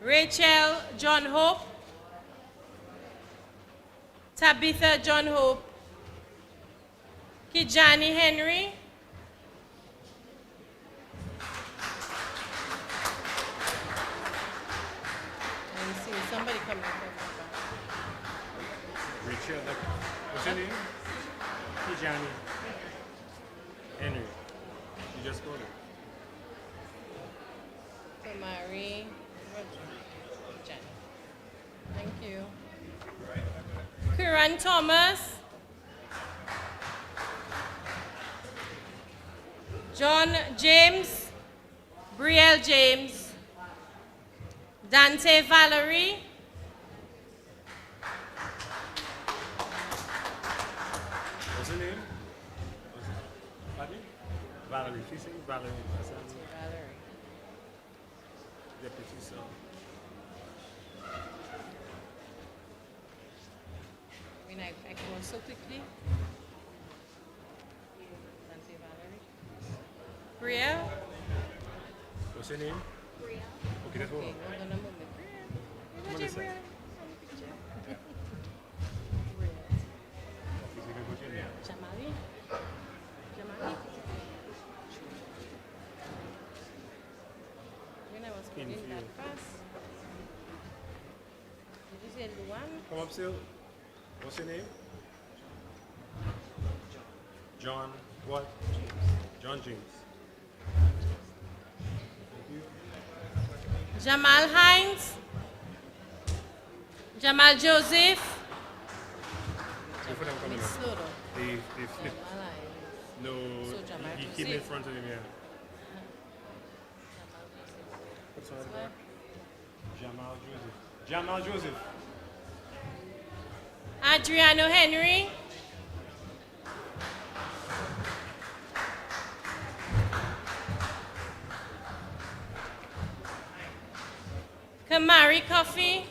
Rachel John Hope, Tabitha John Hope, Kijani Henry, I see somebody coming from the back. Rachel, what's your name? Kijani. Henry. You just called it. Tamari, Kijani. Thank you. Kiran Thomas, John James, Brielle James, Dante Valerie, What's her name? Pardon? Valerie. She said Valerie. Valerie. Deputy Sir. I mean, I go so quickly. Dante Valerie. Brielle? What's your name? Brielle. Okay, that's Okay, one. hold on a moment. Brielle. Come on, You listen. got your Brielle? On the picture. Is it good? What's your name? Jamali? Jamali? When I was King putting that Field. fast. Did you say Luan? Come up, still. What's your name? John. What? John James. Thank you. Jamal Hines? Jamal Joseph? Both of them coming It's up. slow though. They flipped. Jamal Hines. No, So Jamal he came in Joseph. front of him, yeah. Jamal Joseph. What's on the Where? back? Jamal Joseph. Jamal Joseph. Adriano Henry? Kamari Coffee?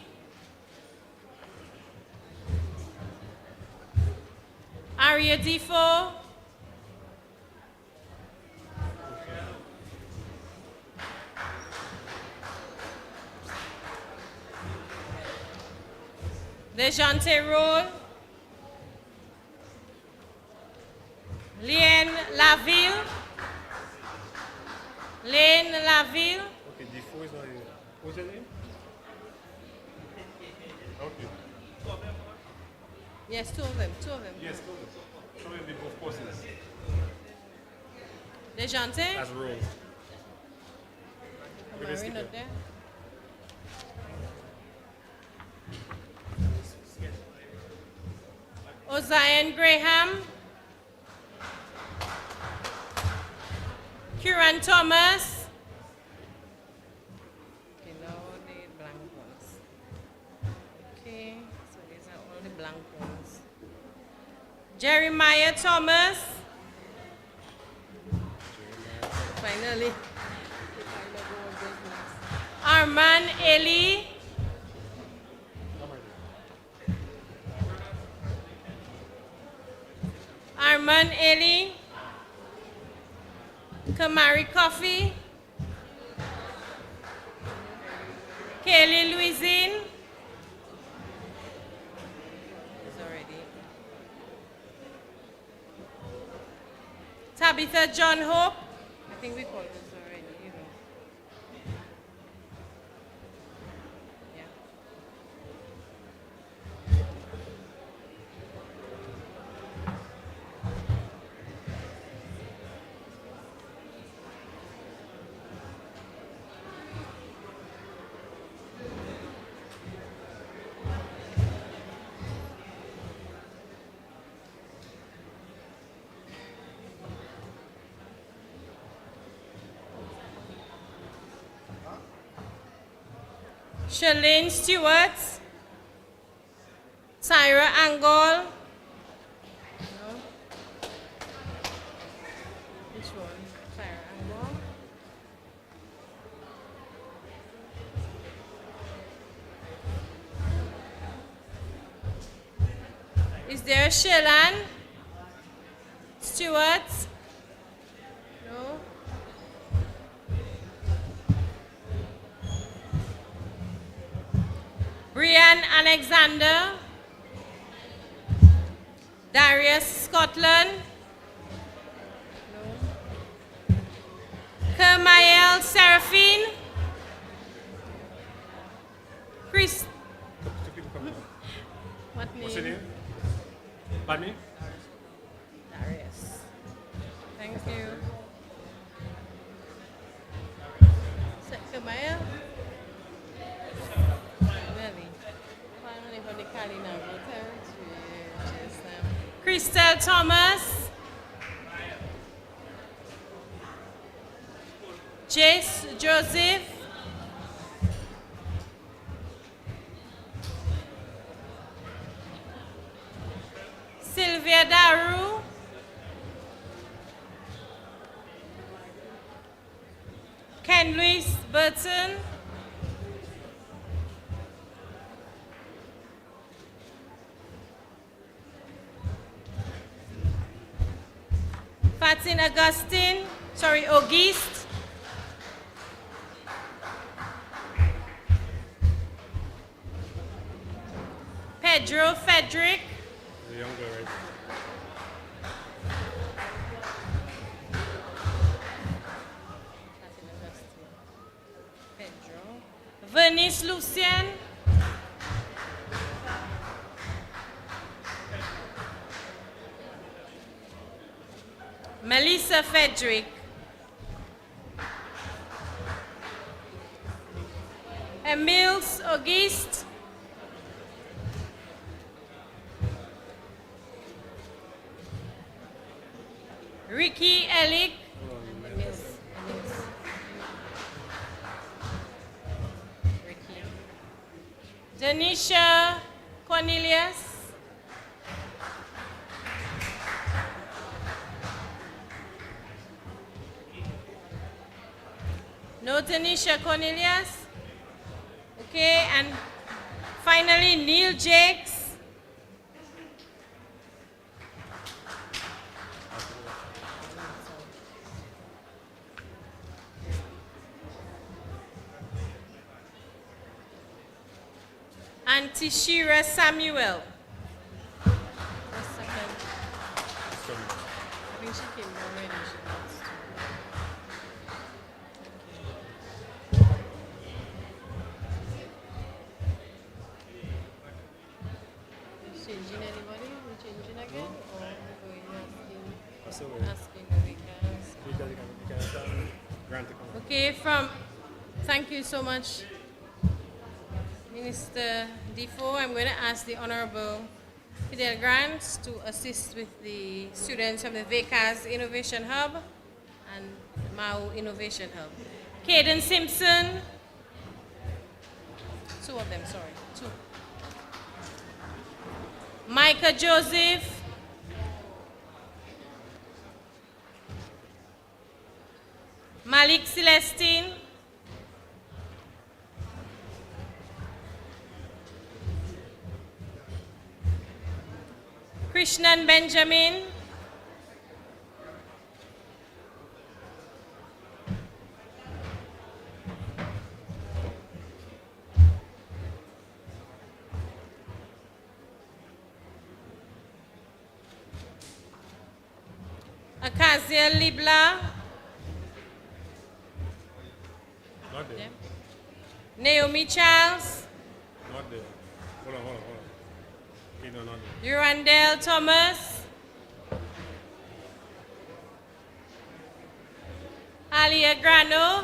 Aria Defoe? Dejante Roll? Lane Laville? Lane Laville? Okay, D4 is not here. What's your name? Okay. Yes, two of them, two of them. Yes, go ahead. Show me the both courses. Dejante? As roles. With the Kamari sticker. not there? Ozian Graham? Kieran Thomas? Below the blank ones. Okay, so these are all the blank ones. Jeremiah Thomas? Finally. The final go of business. Arman Eli? Arman Eli? Kamari Coffee? Kaylee Louisine? Is already. Tabitha John Hope? I think we called this already, you know. Yeah. Shalane Stewart? Tyra Angol? No. Which one? Tyra Angol? Is there a Sherlan? Stewart? No? Brian Alexander? Darius Scotland? No? Kermael Seraphine? Chris? What name? What's your name? Pardon me? Darius. Thank you. Kermael? Really? Finally from the Kalinago territory. Christel Thomas? Jace Joseph? Sylvia Daru? Ken Louis Burton? Fatin Augustine? Sorry, Auguste? Pedro Frederick? The younger, right? Pedro. Vernice Lucien? Melissa Frederick? Emils Auguste? Ricky Elick? Ricky. Denisha Cornelius? No Denisha Cornelius? Okay, and finally Neil Jakes? And Tishira Samuel. Just a second. I think she came already. She wants to. Is changing anybody? We changing again? Or we going asking the weekends? Okay, thank you so much, Minister Defoe. I'm going to ask the Honorable Fidel Grant to assist with the students from the VECAS Innovation Hub and MAU Innovation Hub. Caden Simpson. Two of them, sorry. Two. Micah Joseph. Malik Celestine. Krishnan Benjamin. Akazia Libla. Not there. Yeah. Naomi Charles. Not there. Hold on. Okay, no, not there. Urandel Thomas. Alia Grano.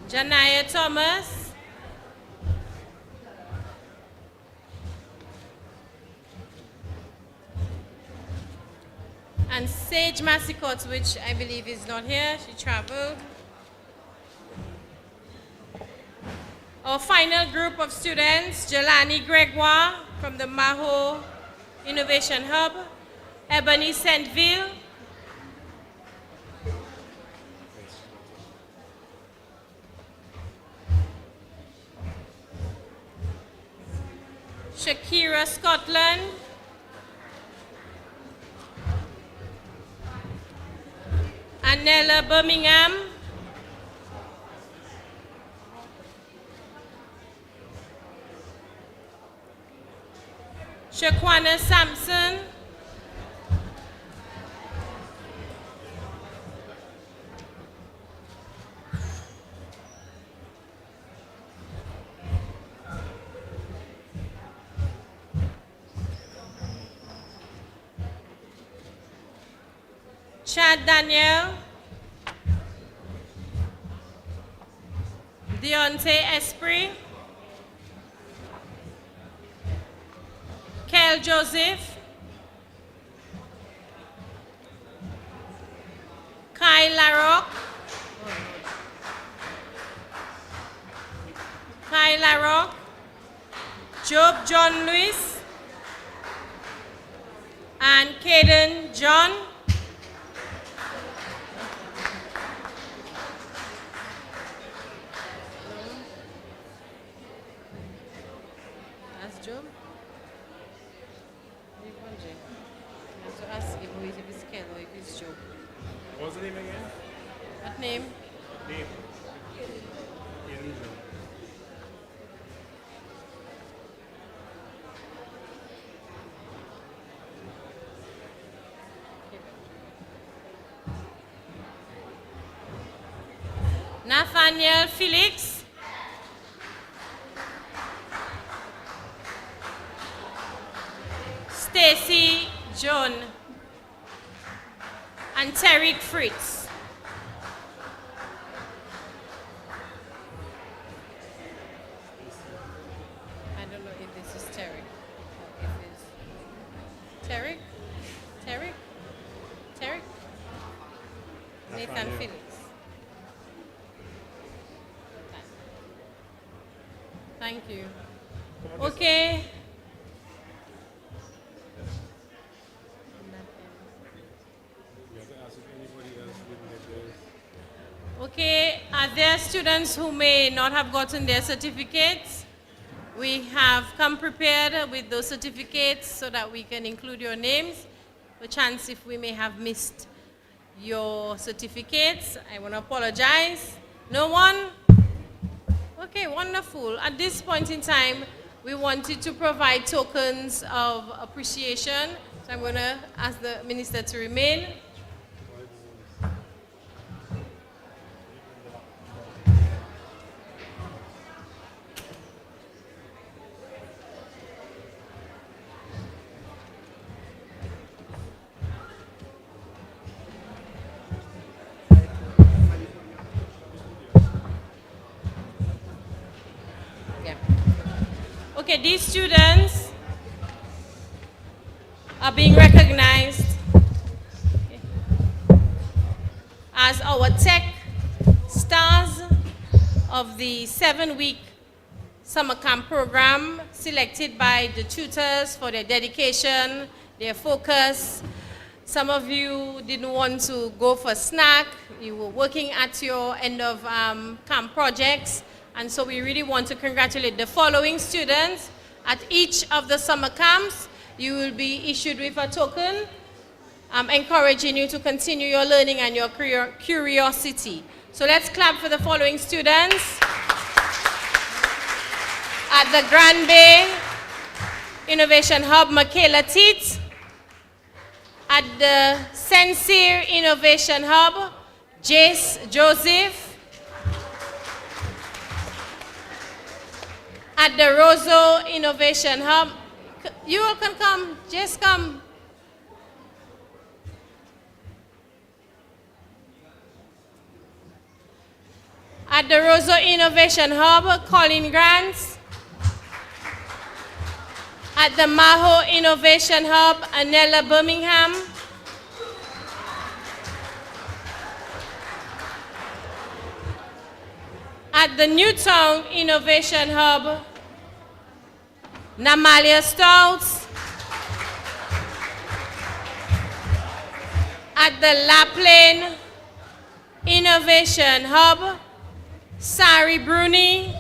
Janaya Thomas. And Sage Massicot, which I believe is not here. She traveled. Our final group of students, Jelani Gregoire from the Maho Innovation Hub, Ebony Saintville, Shakira, Scotland. Anella, Birmingham. Shaquana Sampson. Chad Daniel. Deontay Esprit. Kel Joseph. Kyle Larocque. Kyle Larocque. Job John Lewis. And Caden John. That's Job. I have to ask him if it's Kel or if it's Job. What's the name again? What name? Name. Nathaniel Felix. Stacy John. And Tariq Fritz. I don't know if this is Tariq. Or if it's Tariq? Tariq? Tariq? Nathan Nathaniel. Felix. Thank you. Okay. Okay, are there students who may not have gotten their certificates? We have come prepared with those certificates so that we can include your names. A chance if we may have missed your certificates. I want to apologize. No one? Okay, wonderful. At this point in time, we wanted to provide tokens of appreciation. So I'm going to ask the minister to remain. Yeah. Okay, these students are being recognized as our tech stars of the 7-week summer camp program, selected by the tutors for their dedication, their focus. Some of you didn't want to go for a snack. You were working at your end of camp projects. And so we really want to congratulate the following students. At each of the summer camps, you will be issued with a token, encouraging you to continue your learning and your curiosity. So let's clap for the following students. At the Grand Bay Innovation Hub, Michaela Teet. At the Sincere Innovation Hub, Jace Joseph. At the Roseau Innovation Hub, you all can come, just come. At the Roseau Innovation Hub, Colin Grants. At the Maho Innovation Hub, Anella Birmingham. At the Newtown Innovation Hub, Namalia Stouts. At the La Plaine Innovation Hub, Sari Bruni.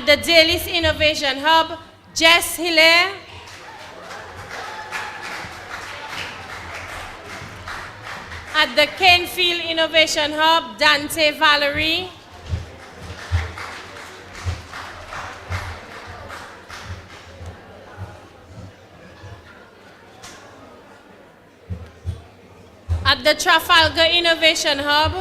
At the Dailies Innovation Hub, Jess Hilaire. At the Canefield Innovation Hub, Dante Valerie. At the Trafalgar Innovation Hub,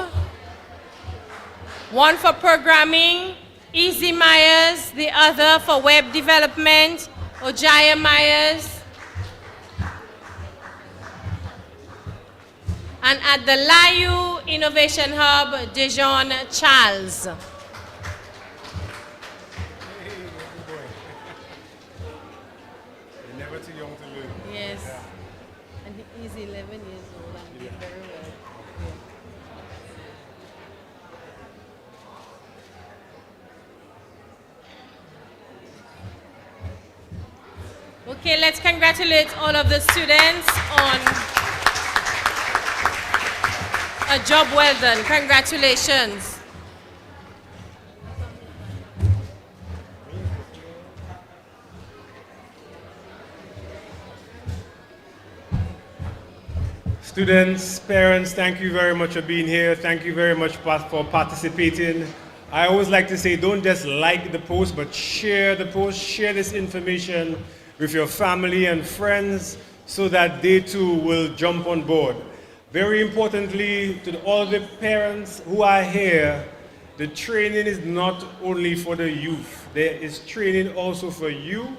one for programming, Easy Myers, the other for web development, Ojaya Myers. And at the Layu Innovation Hub, Dejon Charles. You're never too young to learn. Yes. And he's 11 years old and did very well. Okay, let's congratulate all of the students on a job well done. Congratulations. Students, parents, thank you very much for being here. Thank you very much for participating. I always like to say, don't just like the post, but share the post, share this information with your family and friends so that they too will jump on board. Very importantly, to all the parents who are here, the training is not only for the youth. There is training also for you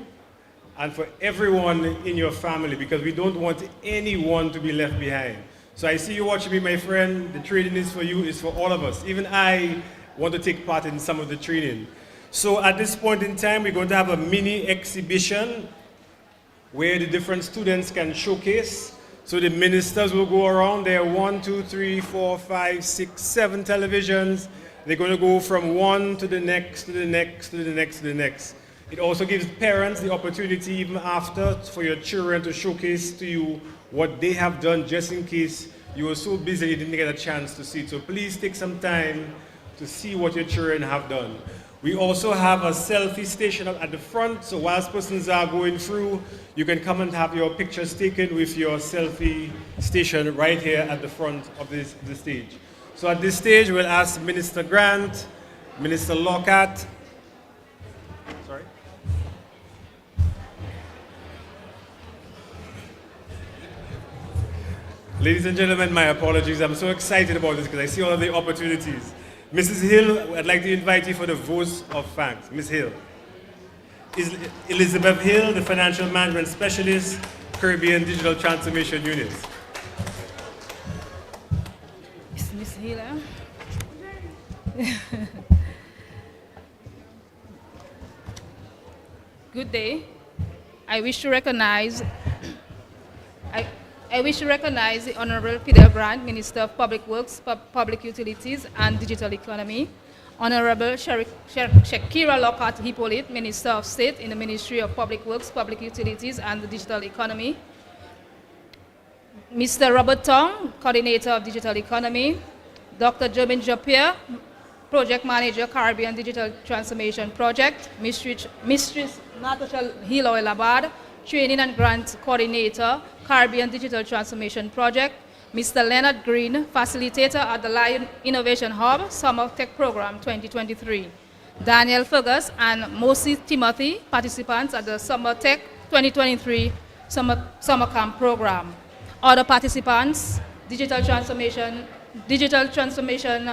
and for everyone in your family, because we don't want anyone to be left behind. So I see you watching me, my friend. The training is for you, it's for all of us. Even I want to take part in some of the training. So at this point in time, we're going to have a mini exhibition where the different students can showcase. So the ministers will go around. There are 1, 2, 3, 4, 5, 6, 7 televisions. They're going to go from one to the next, to the next, to the next, to the next. It also gives parents the opportunity, even after, for your children to showcase to you what they have done, just in case you were so busy you didn't get a chance to see it. So please take some time to see what your children have done. We also have a selfie station at the front, so whilst persons are going through, you can come and have your pictures taken with your selfie station right here at the front of the stage. So at this stage, we'll ask Minister Grant, Minister Lockhart. Sorry? Ladies and gentlemen, my apologies. I'm so excited about this because I see all of the opportunities. Mrs. Hill, I'd like to invite you for the votes of thanks. Ms. Hill. Elizabeth Hill, the Financial Management Specialist, Caribbean Digital Transformation Unit. It's Miss Hill. Good day. I wish to recognize the Honorable Fidel Grant, Minister of Public Works, Public Utilities and Digital Economy, Honorable Shakira Lockhart Hippolyte, Minister of State in the Ministry of Public Works, Public Utilities and the Digital Economy, Mr. Robert Tong, Coordinator of Digital Economy, Dr. Jobin Japier, Project Manager, Caribbean Digital Transformation Project, Mistress Natasha Hiloy Labad, Training and Grant Coordinator, Caribbean Digital Transformation Project, Mr. Leonard Green, Facilitator at the Lion Innovation Hub, Summer Tech Program 2023. Daniel Fergus and Mosi Timothy, participants at the Summer Tech 2023 Summer Camp Program. Other participants, Digital Transformation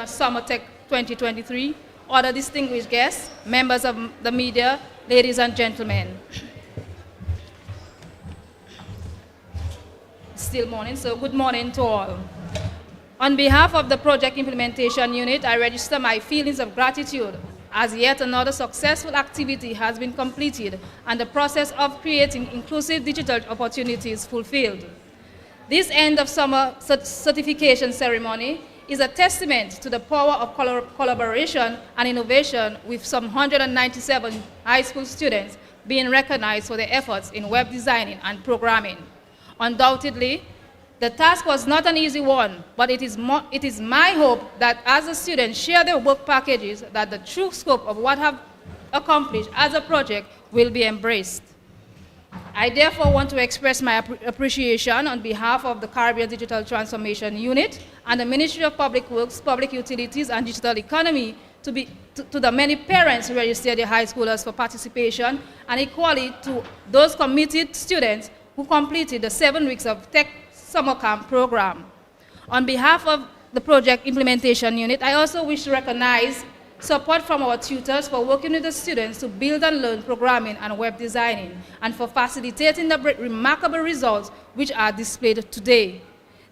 Summer Tech 2023. Other distinguished guests, members of the media, ladies and gentlemen. Still morning, so good morning to all. On behalf of the Project Implementation Unit, I register my feelings of gratitude as yet another successful activity has been completed and the process of creating inclusive digital opportunities fulfilled. This end of summer certification ceremony is a testament to the power of collaboration and innovation, with some 197 high school students being recognized for their efforts in web designing and programming. Undoubtedly, the task was not an easy one, but it is my hope that as the students share their work packages, that the true scope of what have accomplish as a project will be embraced. I therefore want to express my appreciation on behalf of the Caribbean Digital Transformation Unit and the Ministry of Public Works, Public Utilities, and Digital Economy to the many parents who registered their high schoolers for participation, and equally to those committed students who completed the 7 weeks of Tech Summer Camp program. On behalf of the Project Implementation Unit, I also wish to recognize support from our tutors for working with the students to build and learn programming and web designing, and for facilitating the remarkable results which are displayed today.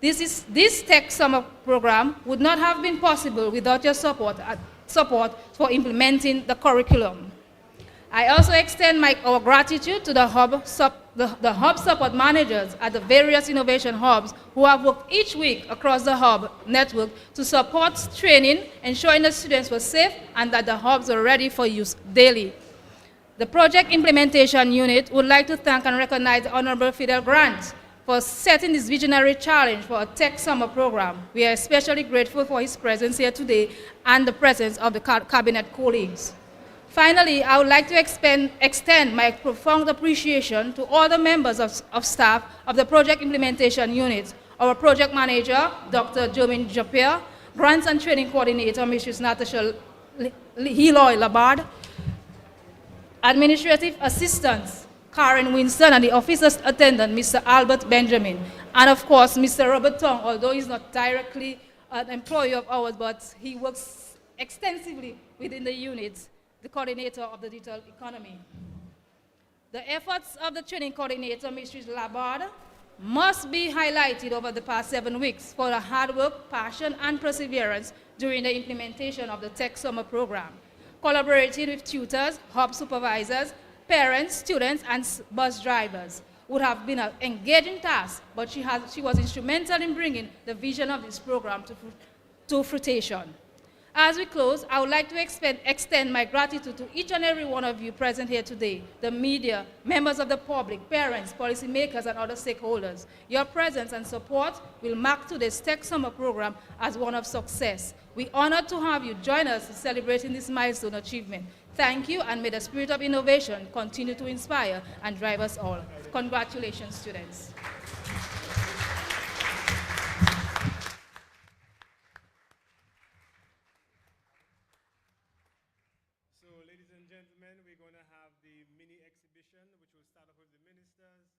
This Tech Summer program would not have been possible without your support for implementing the curriculum. I also extend our gratitude to the hub support managers at the various innovation hubs who have worked each week across the hub network to support training, ensuring the students were safe and that the hubs were ready for use daily. The Project Implementation Unit would like to thank and recognize the Honorable Fidel Grant for setting this visionary challenge for a Tech Summer program. We are especially grateful for his presence here today and the presence of the Cabinet colleagues. Finally, I would like to extend my profound appreciation to all the members of staff of the Project Implementation Unit, our project manager, Dr. Jermaine Japierre, grants and training coordinator, Mrs. Natasha Heloy Labard, administrative assistants, Karen Winston, and the officer's attendant, Mr. Albert Benjamin, and of course, Mr. Robert Tong, although he's not directly an employee of ours, but he works extensively within the unit, the coordinator of the digital economy. The efforts of the training coordinator, Mrs. Labard, must be highlighted over the past 7 weeks for the hard work, passion, and perseverance during the implementation of the Tech Summer program. Collaborating with tutors, hub supervisors, parents, students, and bus drivers would have been an engaging task, but she was instrumental in bringing the vision of this program to fruition. As we close, I would like to extend my gratitude to each and every one of you present here today, the media, members of the public, parents, policymakers, and other stakeholders. Your presence and support will mark today's Tech Summer program as one of success. We're honored to have you join us in celebrating this milestone achievement. Thank you, and may the spirit of innovation continue to inspire and drive us all. Congratulations, students. So, ladies and gentlemen, we're going to have the mini exhibition, which will start off with the ministers.